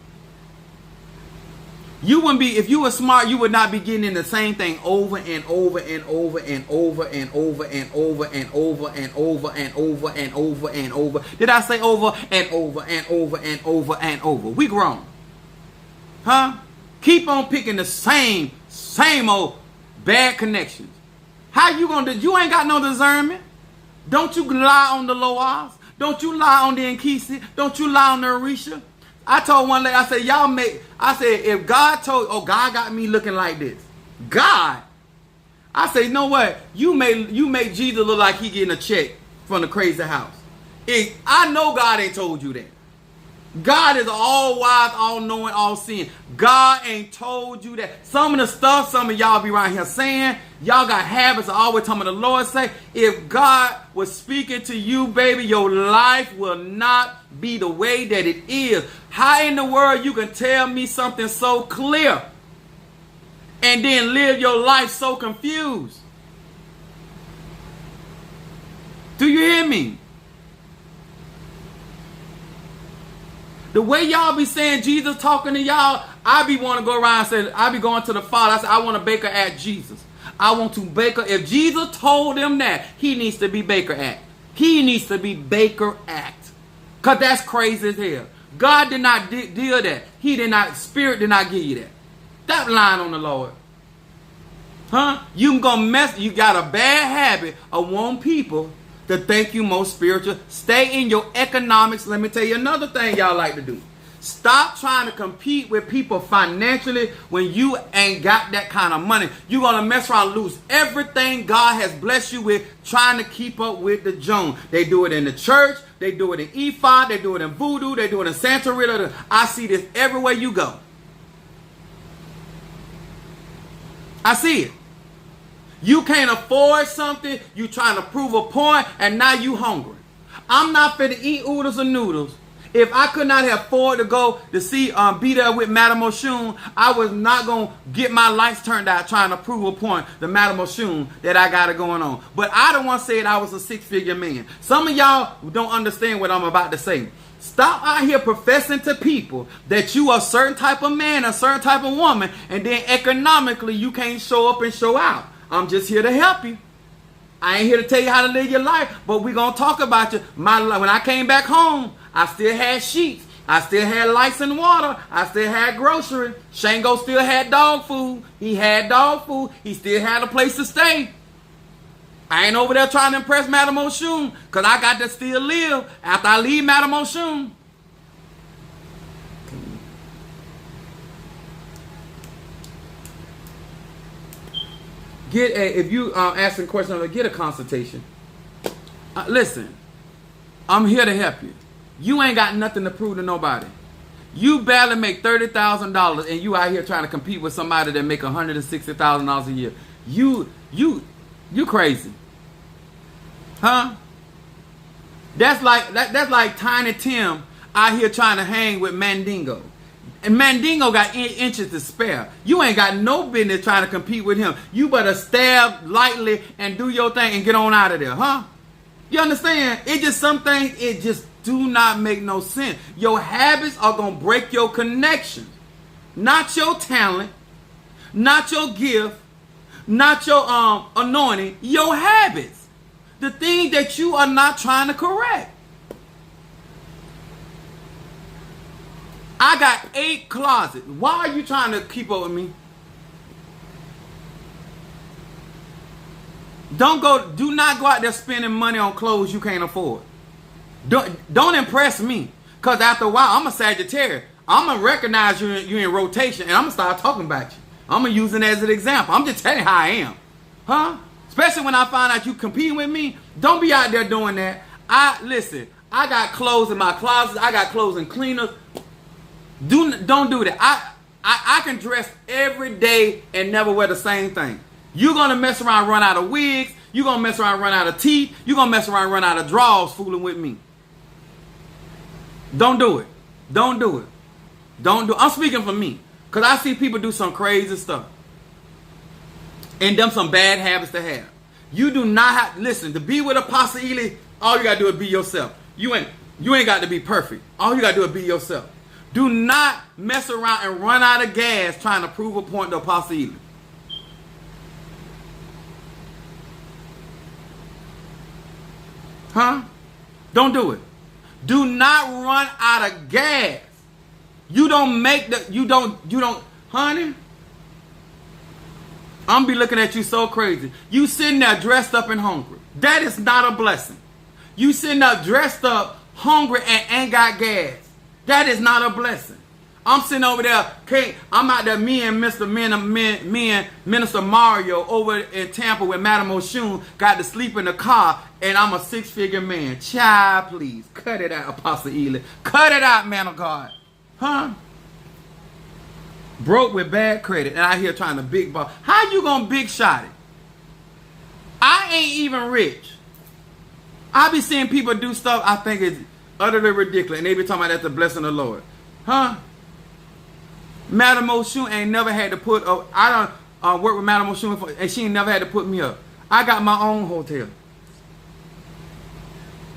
You wouldn't be, if you were smart, you would not be getting in the same thing over and over and over and over and over and over and over and over and over and over and over. Did I say over and over and over and over and over? We grown. Huh? Keep on picking the same old bad connections. How you gonna do? You ain't got no discernment. Don't you lie on the Loas? Don't you lie on the Nkisi? Don't you lie on the Orisha? I told one lady, I said, if God told, oh, God got me looking like this. God. I said, you know what? You made Jesus look like he getting a check from the crazy house. I know God ain't told you that. God is all wise, all knowing, all seeing. God ain't told you that. Some of the stuff some of y'all be around here saying, y'all got habits of always telling the Lord say, if God was speaking to you, baby, your life will not be the way that it is. How in the world you can tell me something so clear and then live your life so confused? Do you hear me? The way y'all be saying Jesus talking to y'all, I be want to go around and say, I be going to the Father. I say, I want to Baker at Jesus. I want to Baker. If Jesus told him that, he needs to be Baker Act. He needs to be Baker Act. Because that's crazy as hell. God did not deal that. He did not, Spirit did not give you that. That line on the Lord. Huh? You got a bad habit of wanting people to think you more spiritual. Stay in your economics. Let me tell you another thing y'all like to do. Stop trying to compete with people financially when you ain't got that kind of money. You're going to mess around and lose everything God has blessed you with trying to keep up with the Jones. They do it in the church. They do it in Ephod. They do it in Voodoo. They do it in Santa Rita. I see this everywhere you go. I see it. You can't afford something, you trying to prove a point, and now you hungry. I'm not finna eat oodles and noodles. If I could not have afford to go to see, be there with Madame Oshun, I was not going to get my lights turned out trying to prove a point to Madame Oshun that I got it going on. But I don't want to say I was a six-figure man. Some of y'all don't understand what I'm about to say. Stop out here professing to people that you are a certain type of man, a certain type of woman, and then economically you can't show up and show out. I'm just here to help you. I ain't here to tell you how to live your life, but we're going to talk about you. When I came back home, I still had sheets. I still had lights and water. I still had groceries. Shango still had dog food. He had dog food. He still had a place to stay. I ain't over there trying to impress Madame Oshun because I got to still live after I leave Madame Oshun. If you asking questions, get a consultation. Listen, I'm here to help you. You ain't got nothing to prove to nobody. You barely make $30,000 and you out here trying to compete with somebody that make $160,000 a year. You crazy, huh? That's like Tiny Tim out here trying to hang with Mandingo. And Mandingo got inches to spare. You ain't got no business trying to compete with him. You better stab lightly and do your thing and get on out of there, huh? You understand? It just some things, it just do not make no sense. Your habits are going to break your connections. Not your talent, not your gift, not your anointing, your habits. The thing that you are not trying to correct. I got 8 closets. Why are you trying to keep up with me? Do not go out there spending money on clothes you can't afford. Don't impress me. Because after a while, I'm a Sagittarius. I'm going to recognize you in rotation and I'm going to start talking about you. I'm going to use it as an example. I'm just telling you how I am. Huh? Especially when I find out you competing with me. Don't be out there doing that. Listen, I got clothes in my closet. I got clothes in cleaners. Don't do that. I can dress every day and never wear the same thing. You're going to mess around, run out of wigs. You're going to mess around, run out of teeth. You're going to mess around, run out of drawers fooling with me. Don't do it. Don't do it. Don't do it. I'm speaking for me. Because I see people do some crazy stuff. And them some bad habits to have. You do not have, listen, to be with Apostle Ely, all you got to do is be yourself. You ain't got to be perfect. All you got to do is be yourself. Do not mess around and run out of gas trying to prove a point to Apostle Ely. Huh? Don't do it. Do not run out of gas. You don't make the, you don't, honey, I'm be looking at you so crazy. You sitting there dressed up and hungry. That is not a blessing. You sitting there dressed up, hungry, and ain't got gas. That is not a blessing. I'm sitting over there, I'm out there, me and Minister Mario over in Tampa with Madam Oshun got to sleep in the car, and I'm a 6-figure man. Child, please, cut it out, Apostle Ely. Cut it out, man of God. Huh? Broke with bad credit, and out here trying to big ball. How you gonna big shot it? I ain't even rich. I be seeing people do stuff I think is utterly ridiculous, and they be talking about that's the blessing of the Lord. Huh? Madam Oshun ain't never had to put up. I don't work with Madam Oshun, and she ain't never had to put me up. I got my own hotel.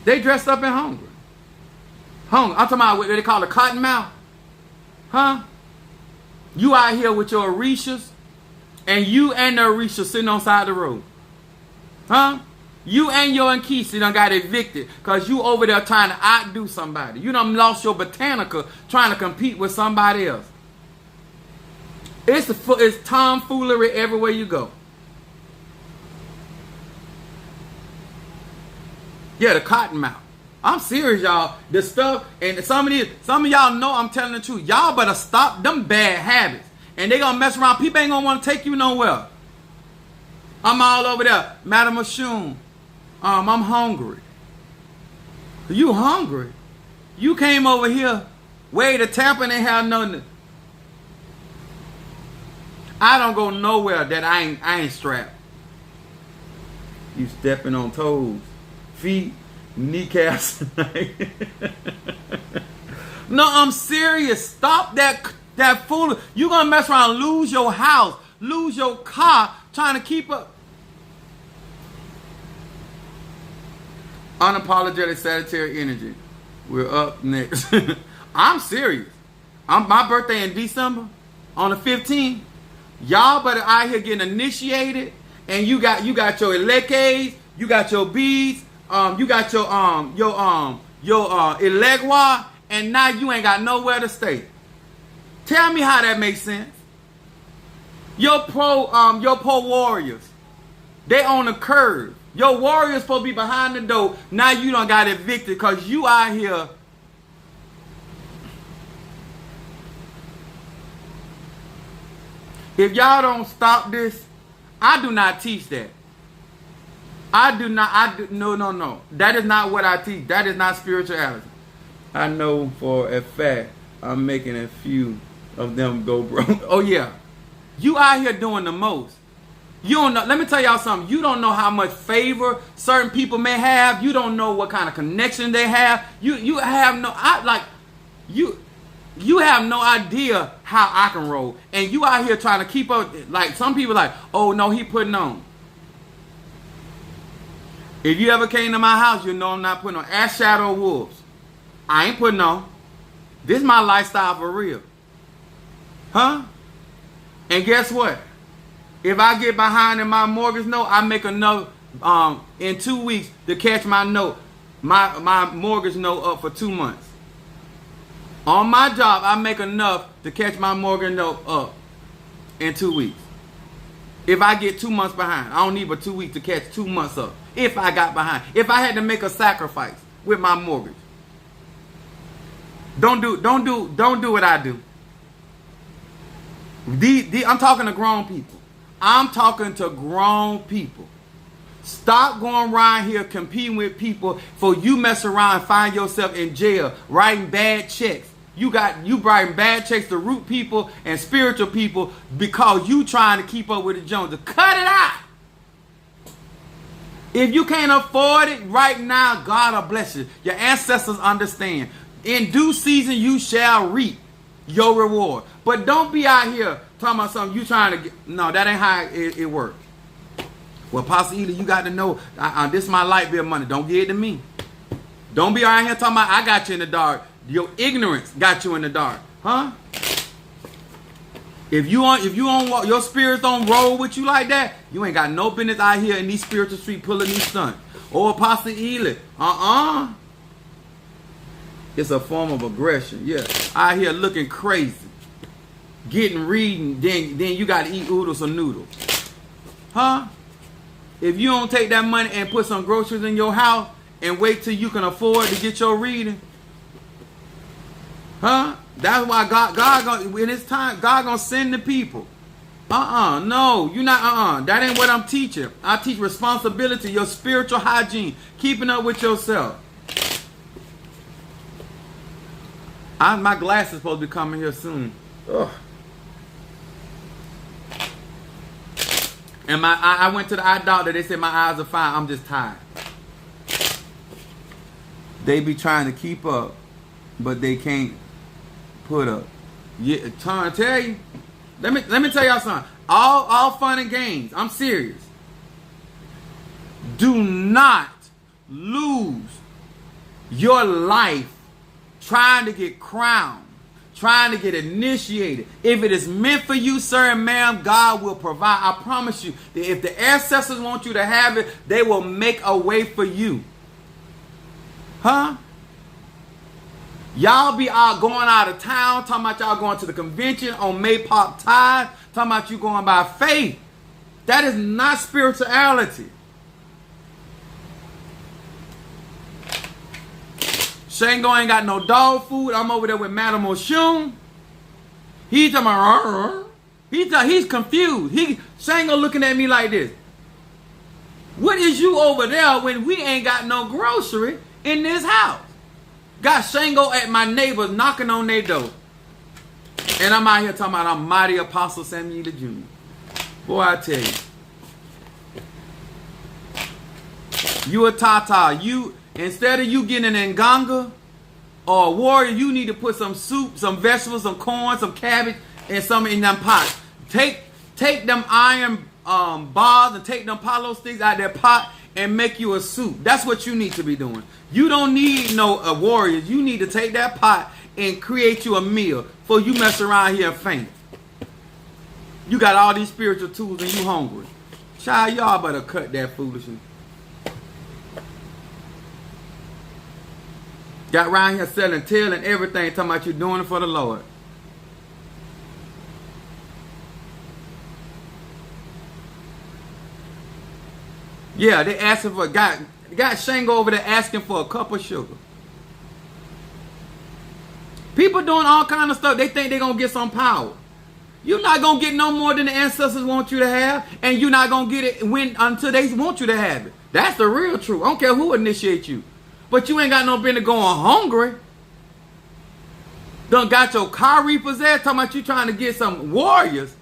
They dressed up and hungry. I'm talking about what they call a cotton mouth. Huh? You out here with your Orishas, and you and the Orisha sitting on the side of the road. Huh? You and your Nkisi done got evicted because you over there trying to outdo somebody. You done lost your Botanica trying to compete with somebody else. It's tomfoolery everywhere you go. Yeah, the cottonmouth. I'm serious, y'all. The stuff, and some of y'all know I'm telling the truth. Y'all better stop them bad habits. And they gonna mess around. People ain't gonna want to take you nowhere. I'm all over there. Madam Oshun, I'm hungry. You hungry? You came over here, way to Tampa and ain't have nothing. I don't go nowhere that I ain't strapped. You stepping on toes, feet, kneecaps. No, I'm serious. Stop that fool. You gonna mess around and lose your house, lose your car, trying to keep up. Unapologetic Sagittarius energy. We're up next. I'm serious. My birthday in December on the 15th. Y'all better out here getting initiated, and you got your elekes, you got your beads, you got your elegua, and now you ain't got nowhere to stay. Tell me how that makes sense. Your pro warriors, they on the curve. Your warriors supposed to be behind the door. Now you done got evicted because you out here. If y'all don't stop this, I do not teach that. No. That is not what I teach. That is not spirituality. I know for a fact I'm making a few of them go broke. Oh yeah. You out here doing the most. You don't know. Let me tell y'all something. You don't know how much favor certain people may have. You don't know what kind of connection they have. You have no You have no idea how I can roll. And you out here trying to keep up. Like some people like, oh no, he putting on. If you ever came to my house, you know I'm not putting on. Ask Shadow Wolves. I ain't putting on. This is my lifestyle for real. Huh? And guess what? If I get behind in my mortgage note, I make enough in 2 weeks to catch my note, my mortgage note up for 2 months. On my job, I make enough to catch my mortgage note up in 2 weeks. If I get 2 months behind, I don't need but 2 weeks to catch 2 months up. If I got behind, if I had to make a sacrifice with my mortgage, don't do what I do. I'm talking to grown people. I'm talking to grown people. Stop going around here competing with people for you mess around and find yourself in jail writing bad checks. You writing bad checks to root people and spiritual people because you trying to keep up with the Joneses. Cut it out. If you can't afford it right now, God will bless you. Your ancestors understand. In due season, you shall reap your reward. But don't be out here talking about something you trying to get. No, that ain't how it works. Well, Pastor Ely, you got to know, this is my light bill money. Don't give it to me. Don't be out here talking about, I got you in the dark. Your ignorance got you in the dark, huh? If you on walk, your spirits don't roll with you like that, you ain't got no business out here in these spiritual streets pulling these stunts. Or Apostle Ely, It's a form of aggression, yeah. Out here looking crazy, reading, then you got to eat oodles or noodles, huh? If you don't take that money and put some groceries in your house and wait till you can afford to get your reading, huh? That's why God in His time, God gonna send the people. No, you're not. That ain't what I'm teaching. I teach responsibility, your spiritual hygiene, keeping up with yourself. My glasses supposed to be coming here soon. Ugh. And I went to the eye doctor. They said my eyes are fine. I'm just tired. They be trying to keep up, but they can't put up. Yeah, trying to tell you. Let me tell y'all something. All fun and games. I'm serious. Do not lose your life trying to get crowned, trying to get initiated. If it is meant for you, sir and ma'am, God will provide. I promise you that if the ancestors want you to have it, they will make a way for you. Huh? Y'all be going out of town, talking about y'all going to the convention on Maypop Tide, talking about you going by faith. That is not spirituality. Shango ain't got no dog food. I'm over there with Madame Oshun. He's talking about, he's confused. Shango looking at me like this. What is you over there when we ain't got no grocery in this house? Got Shango at my neighbors knocking on their door. And I'm out here talking about I'm mighty Apostle Samuel Jr. Boy, I tell you a Tata. Instead of you getting an Nganga or a warrior, you need to put some soup, some vegetables, some corn, some cabbage, and some in them pots. Take them iron bars and take them palo sticks out of that pot and make you a soup. That's what you need to be doing. You don't need no warriors. You need to take that pot and create you a meal before you mess around here and faint. You got all these spiritual tools and you hungry. Child, y'all better cut that foolishness. Got around here selling tail and everything, talking about you doing it for the Lord. Yeah, they asking for got Shango over there asking for a cup of sugar. People doing all kind of stuff. They think they're gonna get some power. You're not gonna get no more than the ancestors want you to have, and you're not gonna get it until they want you to have it. That's the real truth. I don't care who initiates you. But you ain't got no business going hungry. Done got your car repossessed, talking about you trying to get some warriors.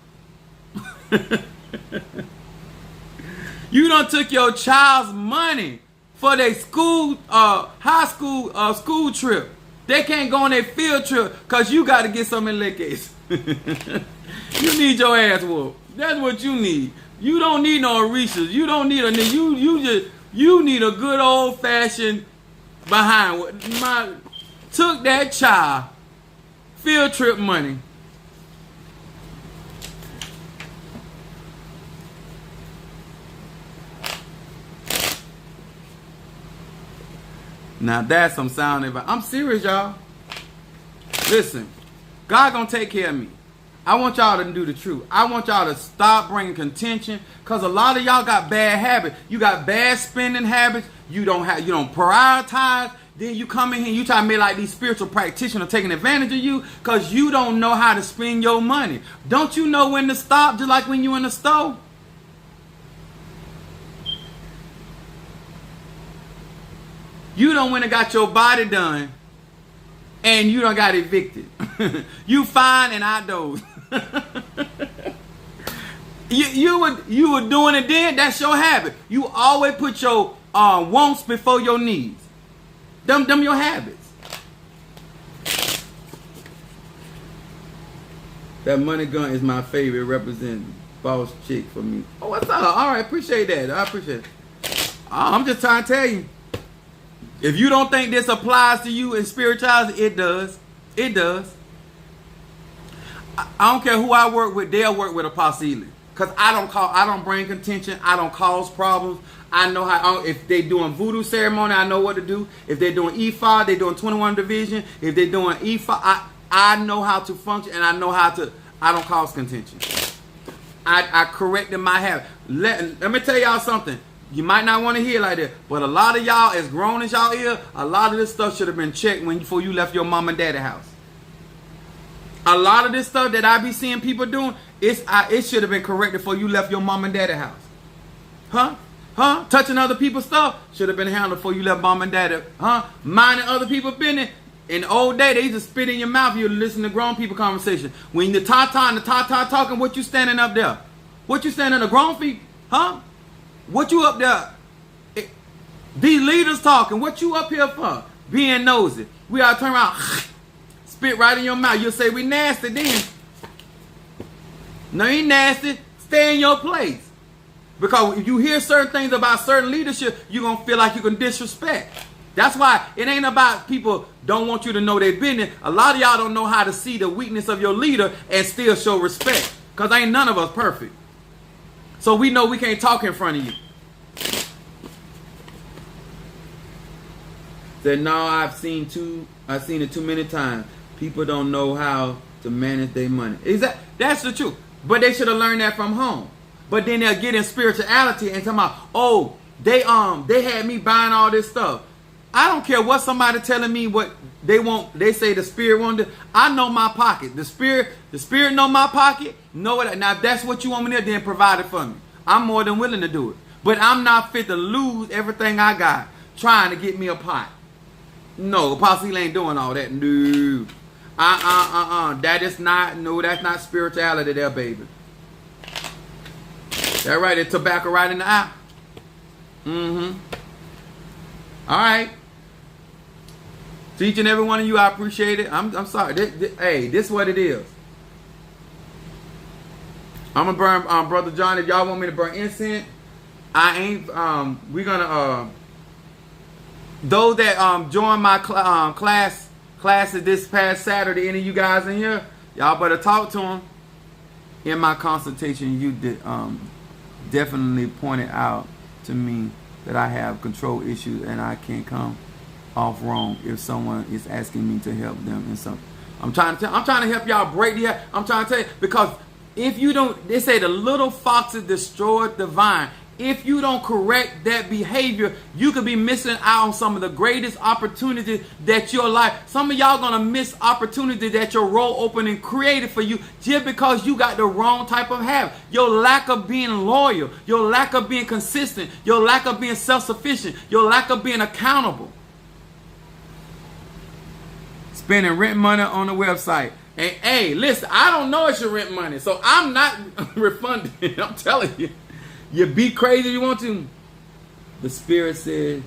You done took your child's money for their school, high school, school trip. They can't go on their field trip because you got to get some in their case. You need your ass whooped. That's what you need. You don't need no Orishas. You don't need you need a good old fashioned behind what took that child field trip money. Now that's some sound advice. I'm serious, y'all. Listen, God gonna take care of me. I want y'all to do the truth. I want y'all to stop bringing contention, because a lot of y'all got bad habits. You got bad spending habits. You don't prioritize. Then you come in here, you try to make like these spiritual practitioners taking advantage of you because you don't know how to spend your money. Don't you know when to stop, just like when you in the store? You done went and got your body done and you done got evicted. You fine and outdoors. you were doing it then. That's your habit. You always put your wants before your needs. Them your habits. That money gun is my favorite representing boss chick for me. Oh, what's up? All right, appreciate that. I appreciate it. I'm just trying to tell you. If you don't think this applies to you in spirituality, it does. It does. I don't care who I work with, they'll work with Apostle Ely. Because I don't bring contention. I don't cause problems. I know how, if they're doing voodoo ceremony, I know what to do. If they're doing E5, they're doing 21 division. If they're doing E5, I know how to function, and I know how to, I don't cause contention. I corrected my habit. Let me tell y'all something. You might not want to hear it like that, but a lot of y'all, as grown as y'all is, a lot of this stuff should have been checked before you left your mom and daddy house. A lot of this stuff that I be seeing people doing, it should have been corrected before you left your mom and daddy house. Huh? Touching other people's stuff should have been handled before you left mom and daddy. Minding other people's business. In the old day, they used to spit in your mouth. You listen to grown people conversation. When the ta-ta and the ta-ta talking, what you standing up there? What you standing the grown feet? What you up there? These leaders talking. What you up here for? Being nosy. We ought to turn around, spit right in your mouth. You'll say we nasty then. No, you ain't nasty. Stay in your place. Because if you hear certain things about certain leadership, you're going to feel like you can disrespect. That's why it ain't about people don't want you to know their business. A lot of y'all don't know how to see the weakness of your leader and still show respect. Because ain't none of us perfect. So we know we can't talk in front of you. Said, no, I've seen it too many times. People don't know how to manage their money. That's the truth. But they should have learned that from home. But then they'll get in spirituality and talk about, oh, they had me buying all this stuff. I don't care what somebody telling me what they want. They say the spirit wanted. I know my pocket. The spirit know my pocket. Know it. Now if that's what you want me to do, then provide it for me. I'm more than willing to do it. But I'm not fit to lose everything I got trying to get me a pot. No, Apostle ain't doing all that. No. That's not spirituality there, baby. That right, it's tobacco right in the eye. All right. To each and every one of you, I appreciate it. I'm sorry. Hey, this is what it is. I'm gonna burn, Brother John. If y'all want me to burn incense, I ain't. We're gonna. Those that joined my classes this past Saturday, any of you guys in here, y'all better talk to them. In my consultation, you did definitely pointed out to me that I have control issues and I can't come off wrong if someone is asking me to help them in something. I'm trying to help y'all break the. I'm trying to tell you, because if you don't, they say the little foxes destroyed the vine. If you don't correct that behavior, you could be missing out on some of the greatest opportunities that your life. Some of y'all gonna miss opportunities that your role opening created for you just because you got the wrong type of habit. Your lack of being loyal, your lack of being consistent, your lack of being self-sufficient, your lack of being accountable. Spending rent money on the website. And hey, listen, I don't know it's your rent money, so I'm not refunding it. I'm telling you. You be crazy if you want to. The Spirit said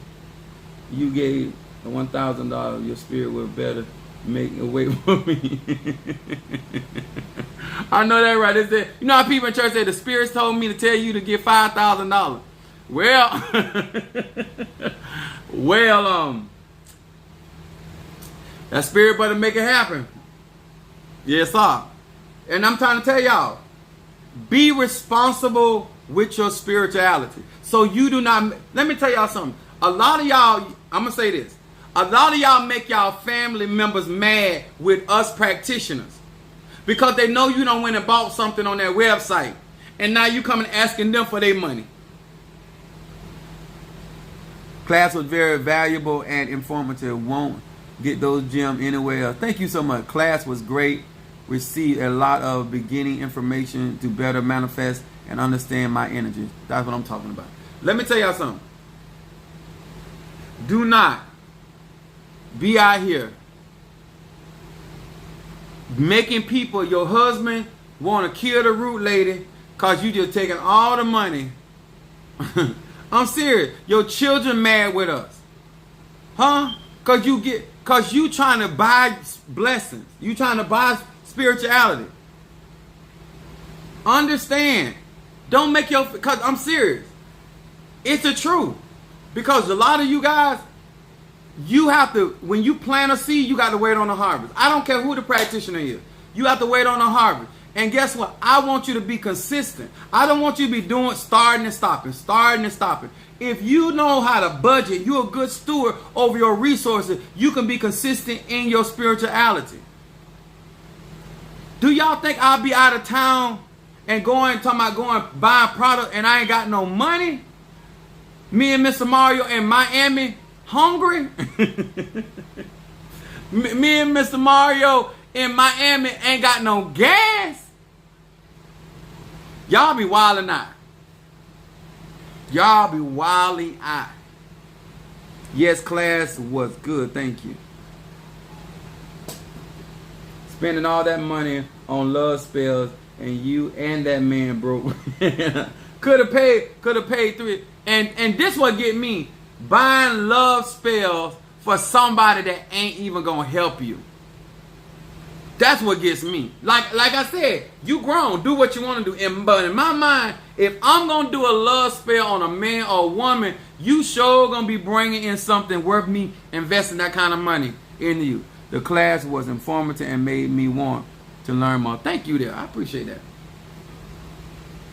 you gave $1,000. Your Spirit would better make a way for me. I know that right. They said, you know how people in church say the Spirit told me to tell you to give $5,000. Well, that Spirit better make it happen. Yes, sir. And I'm trying to tell y'all, be responsible with your spirituality. So you do not, let me tell y'all something. A lot of y'all, I'm going to say this. A lot of y'all make y'all family members mad with us practitioners because they know you done went and bought something on their website. And now you coming asking them for their money. Class was very valuable and informative. Won't get those gems anywhere. Thank you so much. Class was great. Received a lot of beginning information to better manifest and understand my energy. That's what I'm talking about. Let me tell y'all something. Do not be out here making people, your husband, want to kill the root lady because you just taking all the money. I'm serious. Your children mad with us. Because you trying to buy blessings. You trying to buy spirituality. Understand. Don't make because I'm serious. It's the truth. Because a lot of you guys, You have to, when you plant a seed, you got to wait on the harvest. I don't care who the practitioner is. You have to wait on the harvest. And guess what? I want you to be consistent. I don't want you to be starting and stopping, starting and stopping. If you know how to budget, you're a good steward over your resources, you can be consistent in your spirituality. Do y'all think I'll be out of town and talking about going buying product and I ain't got no money? Me and Mr. Mario in Miami, hungry? Me and Mr. Mario in Miami ain't got no gas? Y'all be wilding out. Y'all be wilding out. Yes, class was good. Thank you. Spending all that money on love spells and you and that man broke. could have paid three. And this what get me. Buying love spells for somebody that ain't even gonna help you. That's what gets me. Like I said, you grown, do what you want to do. But in my mind, if I'm gonna do a love spell on a man or a woman, you sure gonna be bringing in something worth me investing that kind of money in you. The class was informative and made me want to learn more. Thank you there. I appreciate that.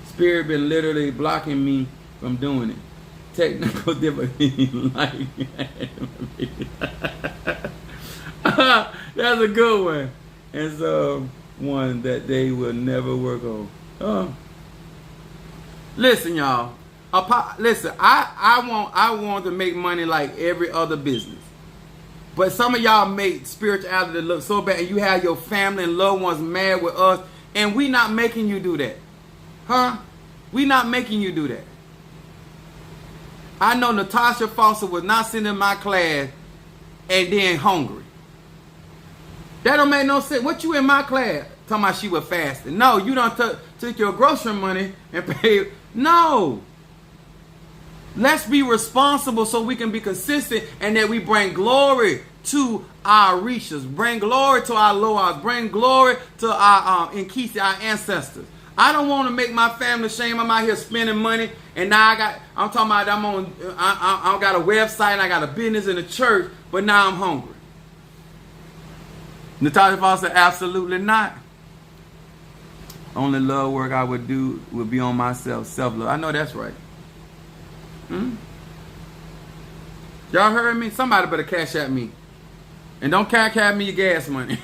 Spirit been literally blocking me from doing it. Technical difficulty. That's a good one. And so one that they will never work on. Listen, y'all. Listen, I want to make money like every other business. But some of y'all make spirituality look so bad, and you have your family and loved ones mad with us, and we not making you do that. Huh? We not making you do that. I know Natasha Foster was not sitting in my class and then hungry. That don't make no sense. What you in my class? Talking about she was fasting. No, you don't took your grocery money and paid. No. Let's be responsible so we can be consistent and that we bring glory to our reachers. Bring glory to our Loas. Bring glory to our Nkisi, our ancestors. I don't want to make my family shame. I'm out here spending money and now I'm talking about I got a website and I got a business in the church, but now I'm hungry. Natasha Foster, absolutely not. Only love work I would do would be on myself, self-love. I know that's right. Y'all heard me? Somebody better cash at me. And don't cash at me your gas money.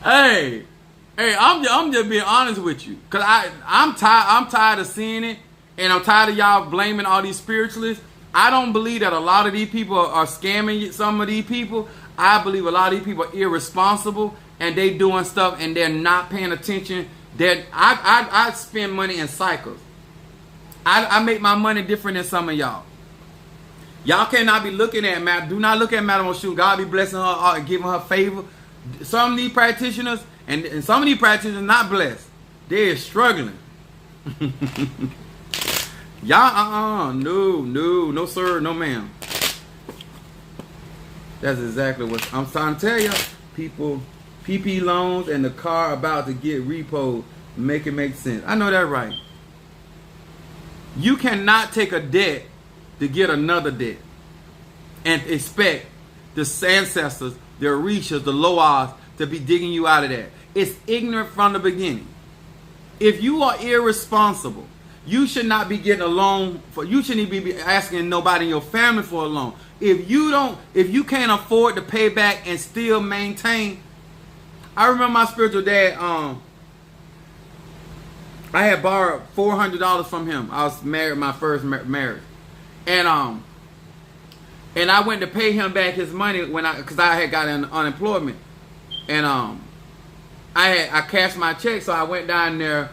Hey, I'm just being honest with you. Cause I'm tired of seeing it. And I'm tired of y'all blaming all these spiritualists. I don't believe that a lot of these people are scamming some of these people. I believe a lot of these people are irresponsible and they doing stuff and they're not paying attention. That I spend money in cycles. I make my money different than some of y'all. Y'all cannot be looking at Matt. Do not look at Madam Oshun. God be blessing her and giving her favor. Some of these practitioners and some of these practitioners not blessed. They're struggling. Y'all, no sir, no ma'am. That's exactly what I'm trying to tell you. People, PP loans and the car about to get repoed, make it make sense. I know that right. You cannot take a debt to get another debt and expect the ancestors, the Orishas, the Loas to be digging you out of that. It's ignorant from the beginning. If you are irresponsible, you should not be getting a loan you shouldn't be asking nobody in your family for a loan. If you can't afford to pay back and still maintain. I remember my spiritual dad, I had borrowed $400 from him. I was married, my first marriage. And I went to pay him back his money because I had got unemployment. And I cashed my check, so I went down there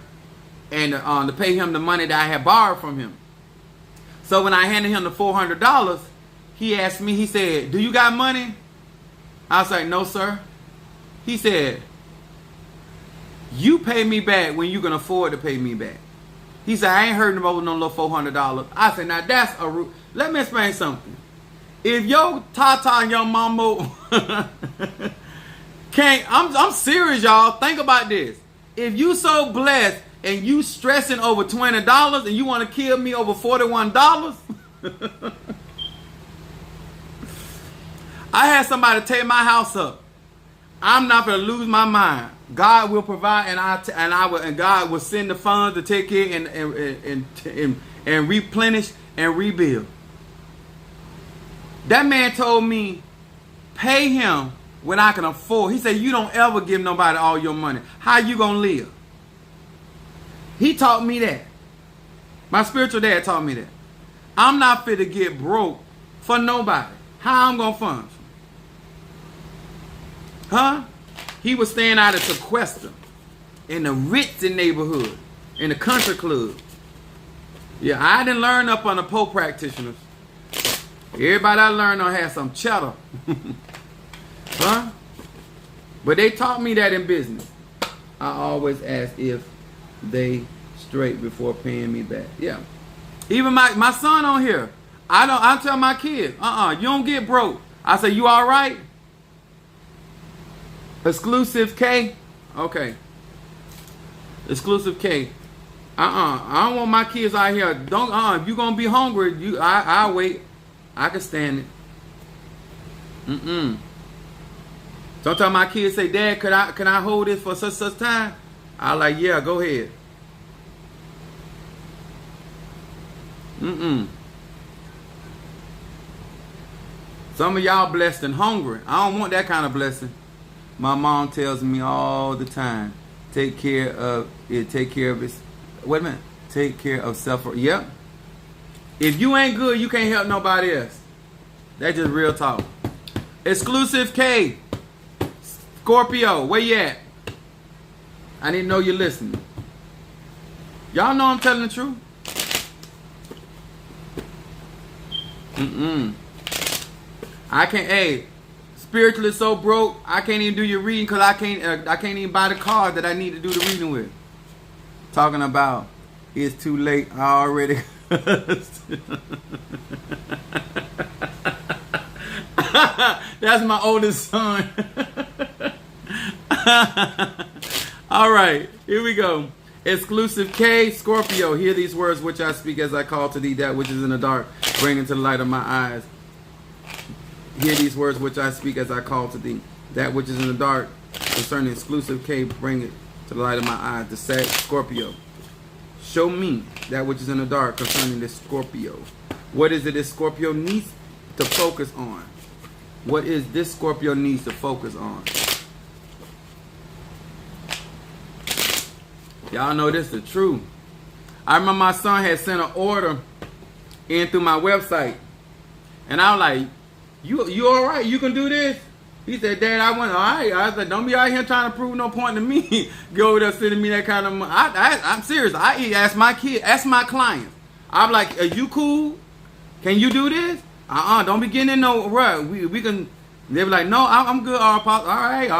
and to pay him the money that I had borrowed from him. So when I handed him the $400, he asked me, he said, "Do you got money?" I was like, "No, sir." He said, "You pay me back when you can afford to pay me back." He said, "I ain't heard about no little $400. I said, "Now that's a root." Let me explain something. If your tata and your mama can't, I'm serious, y'all. Think about this. If you so blessed and you stressing over $20 and you want to kill me over $41? I had somebody tear my house up. I'm not going to lose my mind. God will provide, and God will send the funds to take care and replenish and rebuild. That man told me, pay him when I can afford. He said, you don't ever give nobody all your money. How you gonna live? He taught me that. My spiritual dad taught me that. I'm not fit to get broke for nobody. How I'm gonna fund? Huh? He was staying out of Sequester in the Ritzy neighborhood, in the country club. Yeah, I didn't learn up on the Pope practitioners. Everybody I learned on had some cheddar. Huh? But they taught me that in business. I always ask if they straight before paying me back. Yeah. Even my son on here. I tell my kids, you don't get broke. I say, you all right? Exclusive K? Okay. Exclusive K. I don't want my kids out here. Don't if you gonna be hungry, I'll wait. I can stand it. Sometimes my kids say, Dad, can I hold this for such time? I like, yeah, go ahead. Some of y'all blessed and hungry. I don't want that kind of blessing. My mom tells me all the time, take care of it, take care of it. Wait a minute. Take care of self. Yep. If you ain't good, you can't help nobody else. That's just real talk. Exclusive K. Scorpio, where you at? I need to know you're listening. Y'all know I'm telling the truth? I can't, spiritually so broke, I can't even do your reading because I can't even buy the card that I need to do the reading with. Talking about, it's too late, I already... That's my oldest son. All right, here we go. Exclusive K, Scorpio. Hear these words which I speak as I call to thee that which is in the dark, bring into the light of my eyes. Hear these words which I speak as I call to thee that which is in the dark, concerning exclusive K, bring it to the light of my eyes. The sad Scorpio. Show me that which is in the dark concerning this Scorpio. What is it this Scorpio needs to focus on? What is this Scorpio needs to focus on? Y'all know this is the truth. I remember my son had sent an order in through my website. And I was like, you all right? You can do this? He said, Dad, I went, all right. I said, don't be out here trying to prove no point to me. Go over there sending me that kind of money. I'm serious. I ask my kid, ask my clients. I'm like, are you cool? Can you do this? Don't be getting in no rut. We can. They be like, no, I'm good. All right.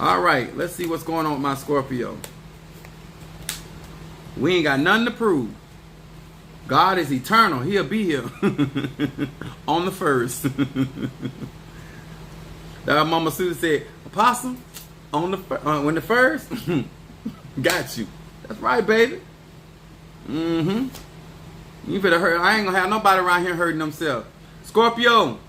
All right. Let's see what's going on with my Scorpio. We ain't got nothing to prove. God is eternal. He'll be here on the first. That Mama Susan said, Apostle, on the when the first, got you. That's right, baby. You better hurt. I ain't gonna have nobody around here hurting themselves. Scorpio,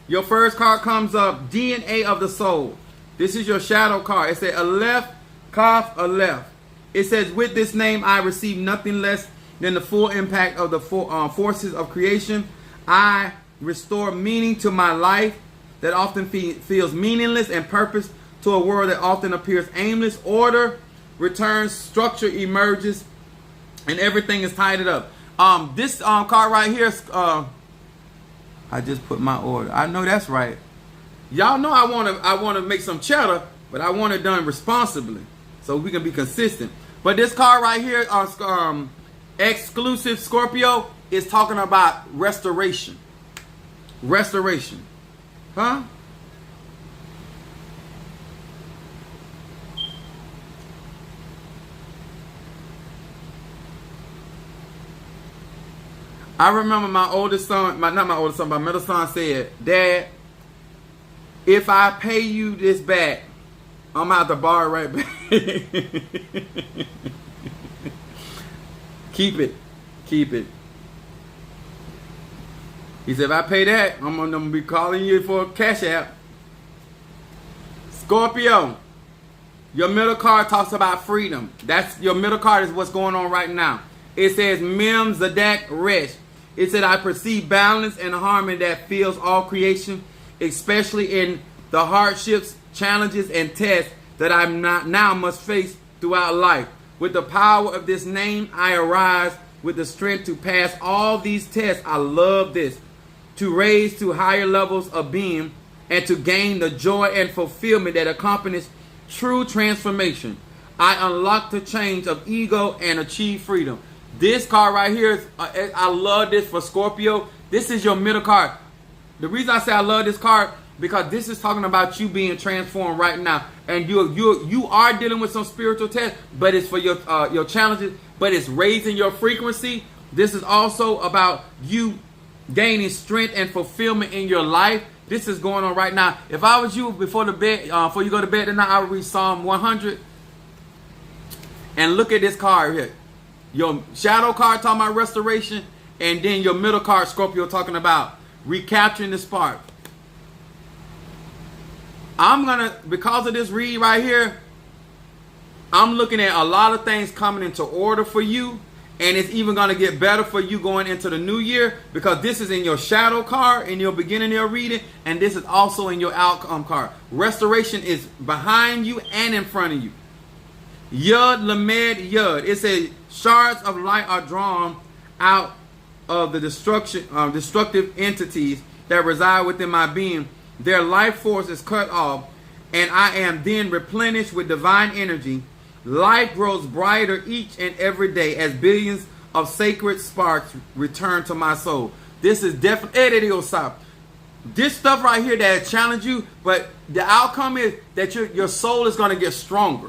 your first card comes up, DNA of the soul. This is your shadow card. It says Aleph, Kaf, Aleph. It says, with this name I receive nothing less than the full impact of the forces of creation. I restore meaning to my life that often feels meaningless and purpose to a world that often appears aimless. Order returns, structure emerges, and everything is tied up. This card right here, I just put my order. I know that's right. Y'all know I want to make some cheddar, but I want it done responsibly so we can be consistent. But this card right here, exclusive Scorpio, is talking about restoration. Restoration. Huh? I remember my oldest son, my middle son said, Dad, if I pay you this back, I'm out the bar right back. Keep it. Keep it. He said, if I pay that, I'm going to be calling you for a cash app. Scorpio, your middle card talks about freedom. That's your middle card is what's going on right now. It says, Mem Zadak Resh. It said, I perceive balance and harmony that fills all creation, especially in the hardships, challenges, and tests that I now must face throughout life. With the power of this name, I arise with the strength to pass all these tests. I love this. To raise to higher levels of being and to gain the joy and fulfillment that accompanies true transformation. I unlock the chains of ego and achieve freedom. This card right here, is, I love this for Scorpio. This is your middle card. The reason I say I love this card, because this is talking about you being transformed right now. And you are dealing with some spiritual tests, but it's for your challenges, but it's raising your frequency. This is also about you gaining strength and fulfillment in your life. This is going on right now. If I was you, before you go to bed tonight, I would read Psalm 100 and look at this card here. Your shadow card talking about restoration, and then your middle card, Scorpio, talking about recapturing the spark. I'm gonna, because of this read right here, I'm looking at a lot of things coming into order for you. And it's even going to get better for you going into the new year, because this is in your shadow card in your beginning of your reading, and this is also in your outcome card. Restoration is behind you and in front of you. Yud Lamed Yud. It says shards of light are drawn out of the destructive entities that reside within my being. Their life force is cut off, and I am then replenished with divine energy. Life grows brighter each and every day as billions of sacred sparks return to my soul. This is definitely this stuff right here that challenge you, but the outcome is that your soul is going to get stronger.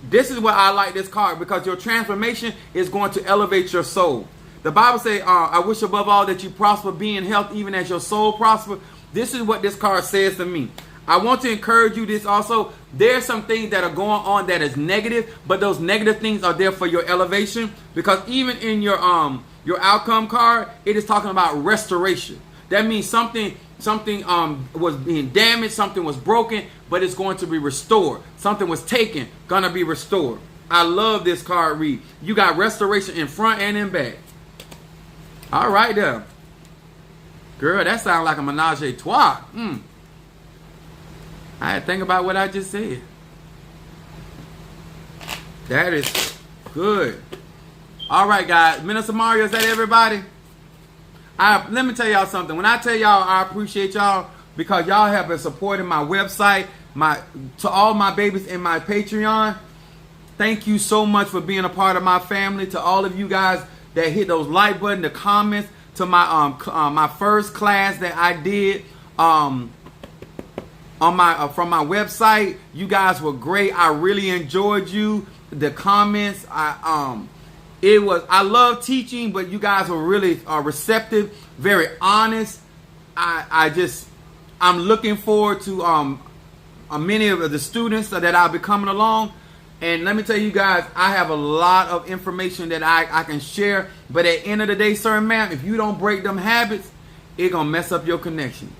This is what I like this card, because your transformation is going to elevate your soul. The Bible says, I wish above all that you prosper, be in health, even as your soul prosper. This is what this card says to me. I want to encourage you this also. There's some things that are going on that is negative, but those negative things are there for your elevation, because even in your outcome card, it is talking about restoration. That means something was being damaged, something was broken, but it's going to be restored. Something was taken, gonna be restored. I love this card read. You got restoration in front and in back. All right there. Girl, that sounds like a menage a trois. I had to think about what I just said. That is good. All right, guys. Minister Mario, is that everybody? Let me tell y'all something. When I tell y'all I appreciate y'all, because y'all have been supporting my website, to all my babies in my Patreon, thank you so much for being a part of my family. To all of you guys that hit those like button, the comments, to my my first class that I did on my from my website. You guys were great. I really enjoyed you. The comments, I love teaching, but you guys were really receptive, very honest. I'm looking forward to many of the students that I'll be coming along. And let me tell you guys, I have a lot of information that I can share. But at the end of the day, sir and ma'am, if you don't break them habits, it's going to mess up your connection.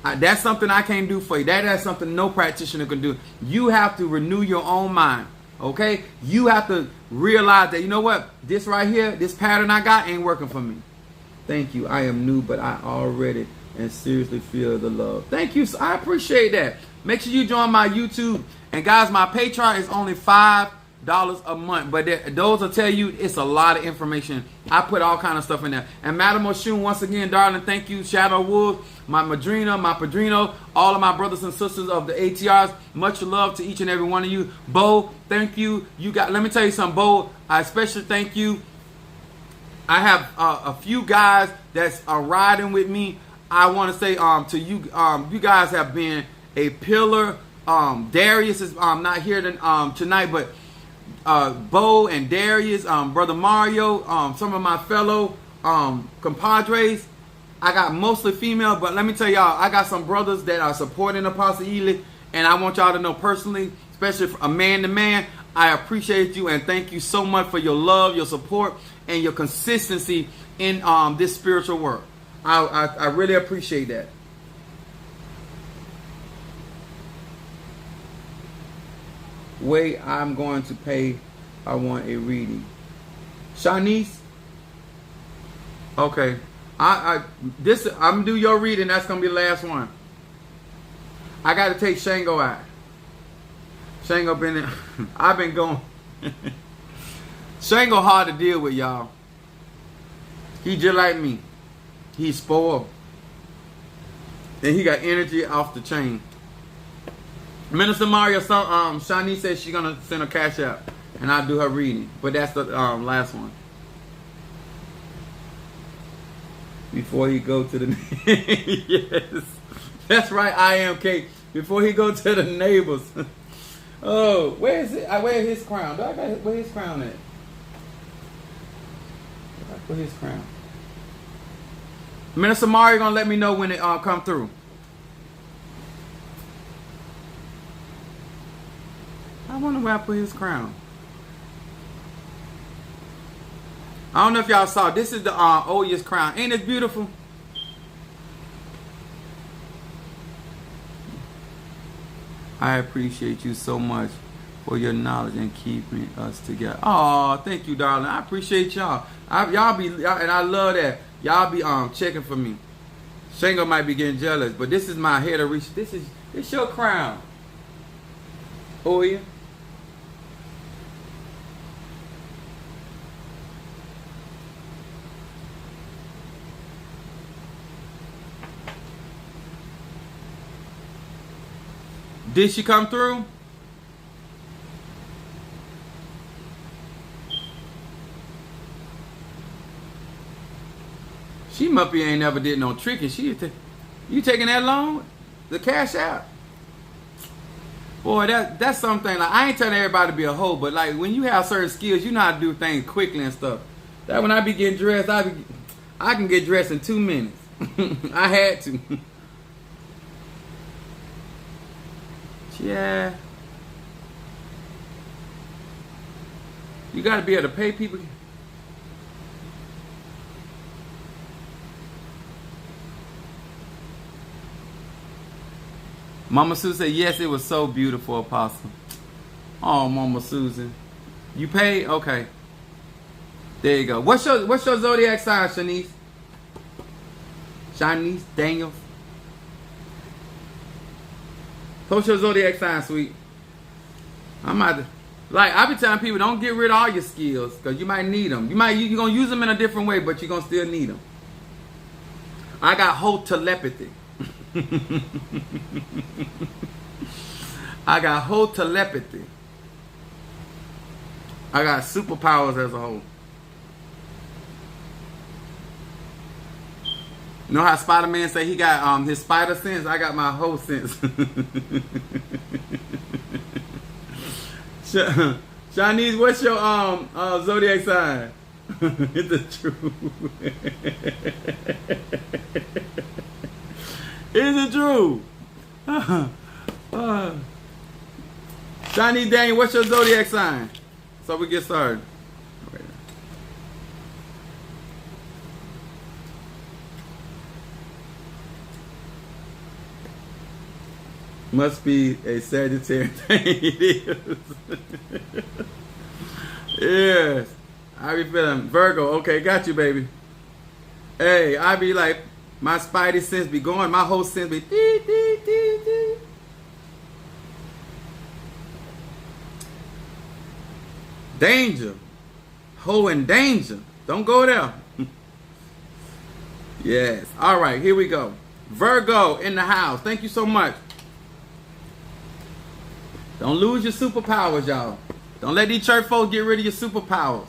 That's something I can't do for you. That's something no practitioner can do. You have to renew your own mind. Okay? You have to realize that, you know what? This right here, this pattern I got ain't working for me. Thank you. I am new, but I already and seriously feel the love. Thank you. I appreciate that. Make sure you join my YouTube. And guys, my Patreon is only $5 a month. But those will tell you it's a lot of information. I put all kind of stuff in there. And Madam Oshun, once again, darling, thank you. Shadow Wolf, my Madrina, my Padrino, all of my brothers and sisters of the ATRs. Much love to each and every one of you. Bo, thank you. Let me tell you something, Bo. I especially thank you. I have a few guys that's riding with me. I want to say to you, you guys have been a pillar. Darius is not here tonight, but Bo and Darius, Brother Mario, some of my fellow compadres. I got mostly female, but let me tell y'all, I got some brothers that are supporting Apostle Ely, and I want y'all to know personally, especially a man to man. I appreciate you and thank you so much for your love, your support, and your consistency in this spiritual work. I really appreciate that. Wait, I'm going to pay. I want a reading. Shanice? Okay. I'm gonna do your reading. That's gonna be the last one. I gotta take Shango out. Shango been in. I've been going. Shango hard to deal with, y'all. He just like me. He's spoiled. And he got energy off the chain. Minister Mario, Shani says she's gonna send a cash out, and I'll do her reading. But that's the last one. Before he go to the yes, that's right. I am Kate. Before he go to the neighbors. Oh, where is it? I wear his crown. Do I got where his crown at? Where his crown? Minister Mario gonna let me know when it come through. I wonder where I put his crown. I don't know if y'all saw. This is the oldest crown. Ain't it beautiful? I appreciate you so much for your knowledge and keeping us together. Oh, thank you, darling. I appreciate y'all. Y'all be, and I love that. Y'all be checking for me. Shango might be getting jealous, but this is my head of reach. This your crown. Oh yeah. Did she come through? She Muppy ain't never did no tricking. You taking that long? The cash out? Boy, that's something. Like, I ain't telling everybody to be a hoe, but like when you have certain skills, you know how to do things quickly and stuff. That when I be getting dressed, I can get dressed in 2 minutes. I had to. Yeah. You got to be able to pay people. Mama Susan said, yes, it was so beautiful, Apostle. Oh, Mama Susan. You paid? Okay. There you go. What's your zodiac sign, Shanice? Shanice Daniels? Post your zodiac sign, sweet. I'm out to, like, I be telling people, don't get rid of all your skills, because you might need them. You're going to use them in a different way, but you're going to still need them. I got whole telepathy. I got whole telepathy. I got superpowers as a whole. You know how Spider-Man say he got his spider sense? I got my whole sense. Shanice, what's your zodiac sign? It's the truth. Is it true? Shanice Daniel, what's your zodiac sign? So we get started. Okay. Must be a Sagittarius. It is. Yes. I be feeling Virgo. Okay, got you, baby. Hey, I be like, my spidey sense be going. My whole sense be dee, dee, dee, dee. Danger. Ho in danger. Don't go there. Yes. All right, here we go. Virgo in the house. Thank you so much. Don't lose your superpowers, y'all. Don't let these church folks get rid of your superpowers.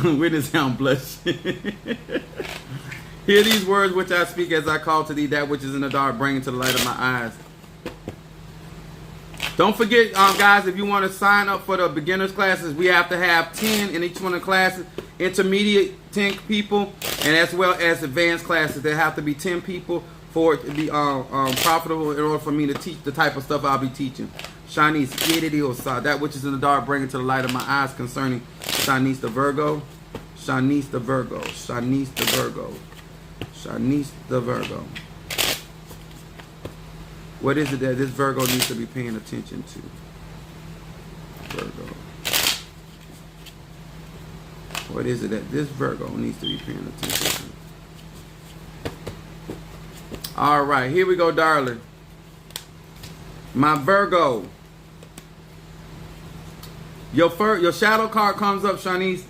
Witness sound blush. Hear these words which I speak as I call to thee that which is in the dark, bring it to the light of my eyes. Don't forget, guys, if you want to sign up for the beginners classes, we have to have 10 in each one of the classes. Intermediate, 10 people, and as well as advanced classes, there have to be 10 people for it to be profitable in order for me to teach the type of stuff I'll be teaching. Shanice, Yedidiosai, that which is in the dark, bring it to the light of my eyes concerning Shanice the Virgo. Shanice the Virgo. Shanice the Virgo. Shanice the Virgo. What is it that this Virgo needs to be paying attention to? Virgo. What is it that this Virgo needs to be paying attention to? All right, here we go, darling. My Virgo. Your shadow card comes up, Shanice.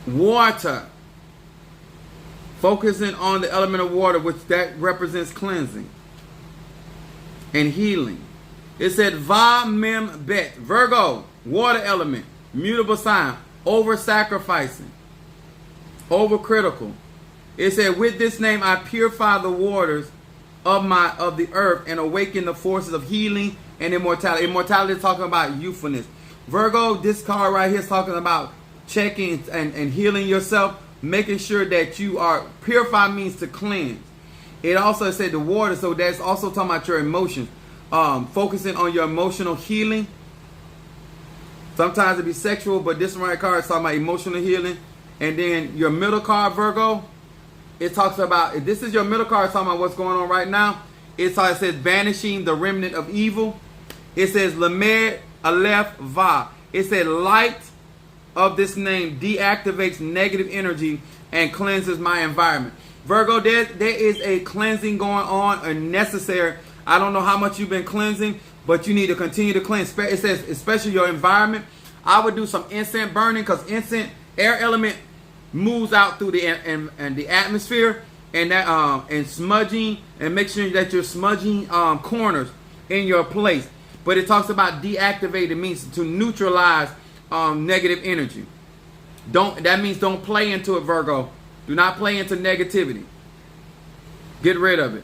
Water. Focusing on the element of water, which that represents cleansing and healing. It said Va Mem Bet. Virgo, water element, mutable sign, over sacrificing, over critical. It said, with this name I purify the waters of the earth and awaken the forces of healing and immortality. Immortality is talking about youthfulness. Virgo, this card right here is talking about checking and healing yourself, making sure that you are purify means to cleanse. It also said the water, so that's also talking about your emotions, focusing on your emotional healing. Sometimes it be sexual, but this right card is talking about emotional healing. And then your middle card, Virgo, it talks about, if this is your middle card, it's talking about what's going on right now. It says banishing the remnant of evil. It says Lamed Aleph Va. It said light of this name deactivates negative energy and cleanses my environment. Virgo, there is a cleansing going on and necessary. I don't know how much you've been cleansing, but you need to continue to cleanse. It says especially your environment. I would do some incense burning, because incense, air element, moves out through the atmosphere, and that and smudging, and make sure that you're smudging corners in your place. But it talks about deactivated means to neutralize negative energy. That means don't play into it, Virgo. Do not play into negativity. Get rid of it.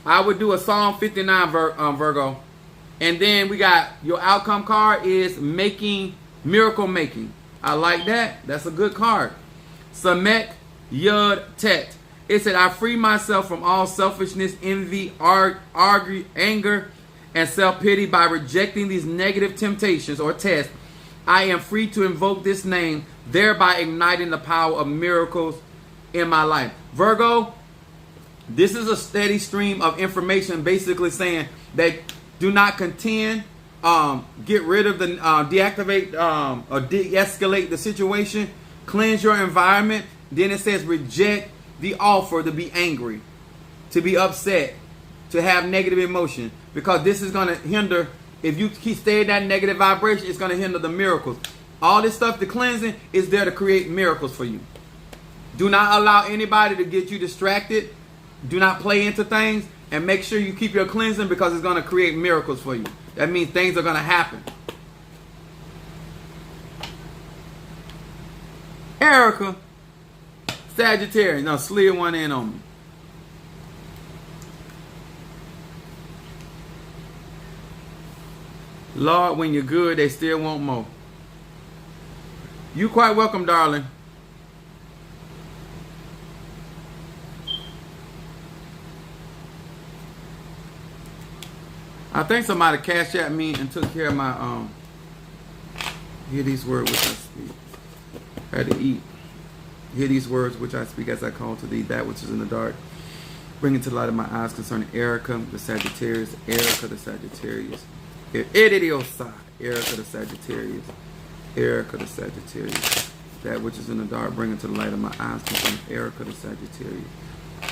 I would do a Psalm 59, Virgo. And then we got your outcome card is miracle making. I like that. That's a good card. Samek Yud Tet. It said, I free myself from all selfishness, envy, anger, and self-pity by rejecting these negative temptations or tests. I am free to invoke this name, thereby igniting the power of miracles in my life. Virgo, this is a steady stream of information basically saying that do not contend, get rid of the, deactivate or de-escalate the situation, cleanse your environment. Then it says reject the offer to be angry, to be upset, to have negative emotion, because this is going to hinder. If you keep staying that negative vibration, it's going to hinder the miracles. All this stuff, the cleansing, is there to create miracles for you. Do not allow anybody to get you distracted. Do not play into things, and make sure you keep your cleansing, because it's going to create miracles for you. That means things are going to happen. Erica, Sagittarius. Now, slid one in on me. Lord, when you're good, they still want more. You quite welcome, darling. I think somebody cashed at me and took care of my hear these words which I speak. I had to eat. Hear these words which I speak as I call to thee that which is in the dark. Bring it to the light of my eyes concerning Erica, the Sagittarius. Erica, the Sagittarius. Erica the Sagittarius. Erica the Sagittarius. That which is in the dark, bring it to the light of my eyes concerning Erica the Sagittarius.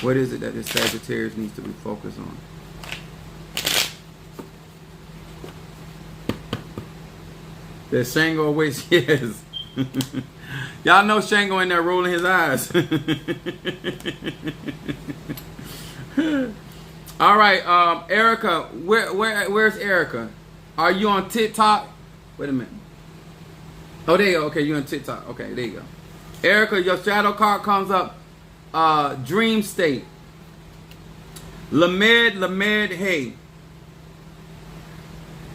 What is it that this Sagittarius needs to be focused on? That Shango awaits, yes. Y'all know Shango in there rolling his eyes. All right, Erica, where's Erica? Are you on TikTok? Wait a minute. Oh, there you go. Okay, you're on TikTok. Okay, there you go. Erica, your shadow card comes up. Dream state. Lamed, hey.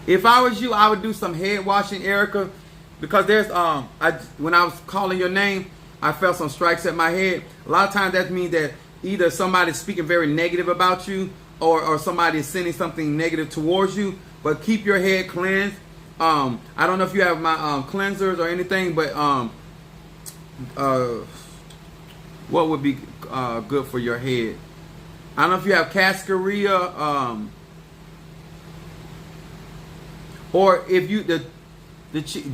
If I was you, I would do some head washing, Erica, because there's when I was calling your name, I felt some strikes at my head. A lot of times that means that either somebody's speaking very negative about you, or somebody is sending something negative towards you. But keep your head cleansed. I don't know if you have my cleansers or anything, but what would be good for your head? I don't know if you have cascarilla, or if you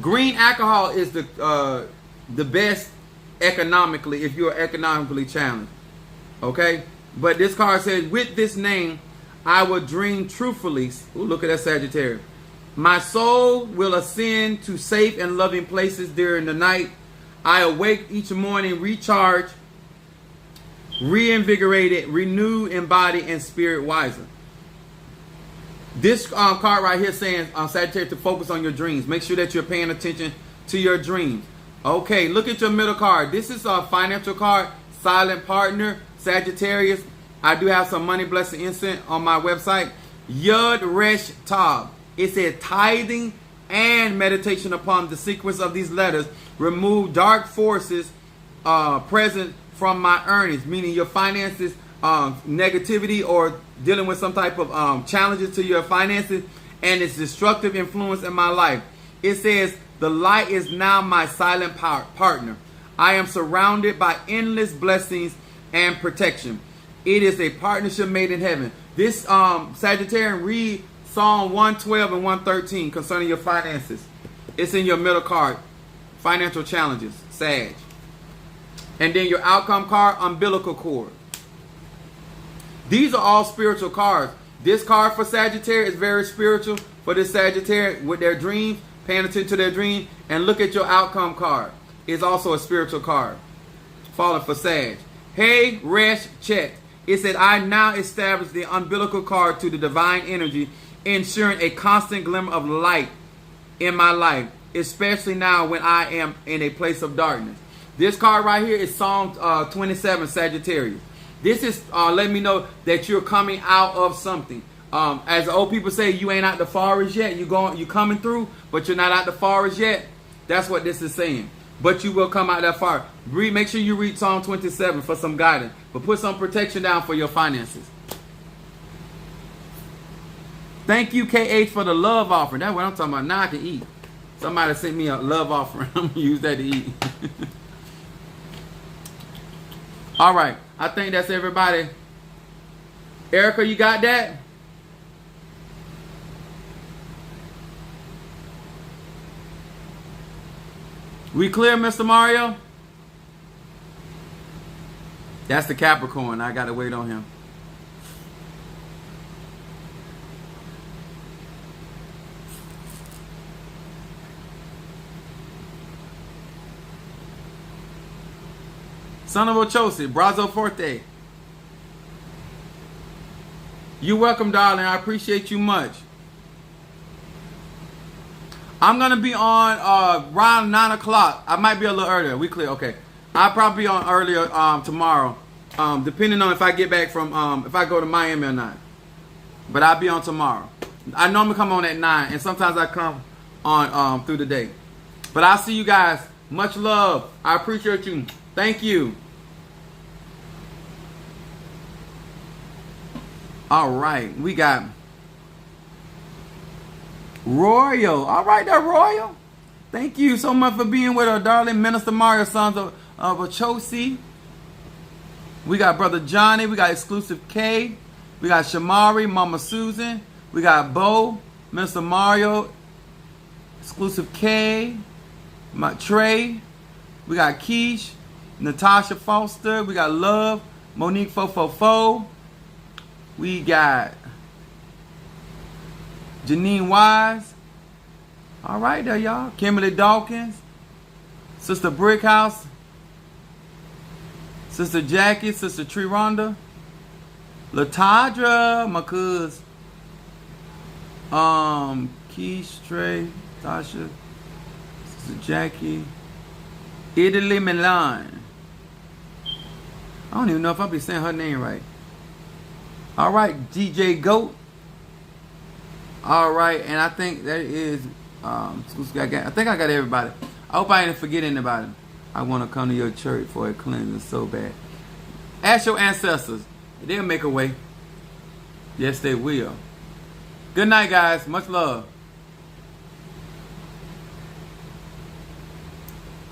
green alcohol is the best economically if you're economically challenged. Okay, but this card says, with this name I will dream truthfully. Ooh, look at that Sagittarius. My soul will ascend to safe and loving places during the night. I awake each morning recharged, reinvigorated, renewed in body and spirit wiser. This card right here saying, Sagittarius, to focus on your dreams. Make sure that you're paying attention to your dreams. Okay, look at your middle card. This is a financial card, silent partner, Sagittarius. I do have some money blessing incense on my website. Yud Resh Tav. It said tithing and meditation upon the sequence of these letters remove dark forces present from my earnings, meaning your finances, negativity, or dealing with some type of challenges to your finances and its destructive influence in my life. It says, the light is now my silent partner. I am surrounded by endless blessings and protection. It is a partnership made in heaven. This Sagittarian, read Psalm 112 and 113 concerning your finances. It's in your middle card. Financial challenges, Sag. And then your outcome card, umbilical cord. These are all spiritual cards. This card for Sagittarius is very spiritual for this Sagittarius with their dreams, paying attention to their dreams. And look at your outcome card. It's also a spiritual card. Falling for Sag. Hey, Resh Chet. It said, I now establish the umbilical cord to the divine energy, ensuring a constant glimmer of light in my life, especially now when I am in a place of darkness. This card right here is Psalm 27, Sagittarius. This is letting me know that you're coming out of something. As the old people say, you ain't out the forest yet. You coming through, but you're not out the forest yet. That's what this is saying. But you will come out that far. Make sure you read Psalm 27 for some guidance. But put some protection down for your finances. Thank you, KH, for the love offering. That's what I'm talking about. Now I can eat. Somebody sent me a love offering. I'm going to use that to eat. All right. I think that's everybody. Erica, you got that? We clear, Mr. Mario? That's the Capricorn. I got to wait on him. Son of Ochosi, Brazo Forte. You're welcome, darling. I appreciate you much. I'm going to be on around 9 o'clock. I might be a little earlier. We clear? Okay. I'll probably be on earlier tomorrow, depending on if I get back from, if I go to Miami or not. But I'll be on tomorrow. I normally come on at 9, and sometimes I come on through the day. But I'll see you guys. Much love. I appreciate you. Thank you. All right. We got Royal. All right there, Royal. Thank you so much for being with our darling Minister Mario, sons of Ochosi. We got Brother Johnny. We got Exclusive K. We got Shamari, Mama Susan. We got Bo, Minister Mario, Exclusive K, Trey. We got Keish, Natasha Foster. We got Love, Monique 444. We got Janine Wise. All right there, y'all. Kimberly Dawkins. Sister Brickhouse. Sister Jackie. Sister Tree Rhonda. Latadra, my cuz. Keish, Trey, Tasha. Sister Jackie. Italy Milan. I don't even know if I'll be saying her name right. All right, DJ Goat. All right, and I think that is, I think I got everybody. I hope I didn't forget anybody. I want to come to your church for a cleansing so bad. Ask your ancestors. They'll make a way. Yes, they will. Good night, guys. Much love.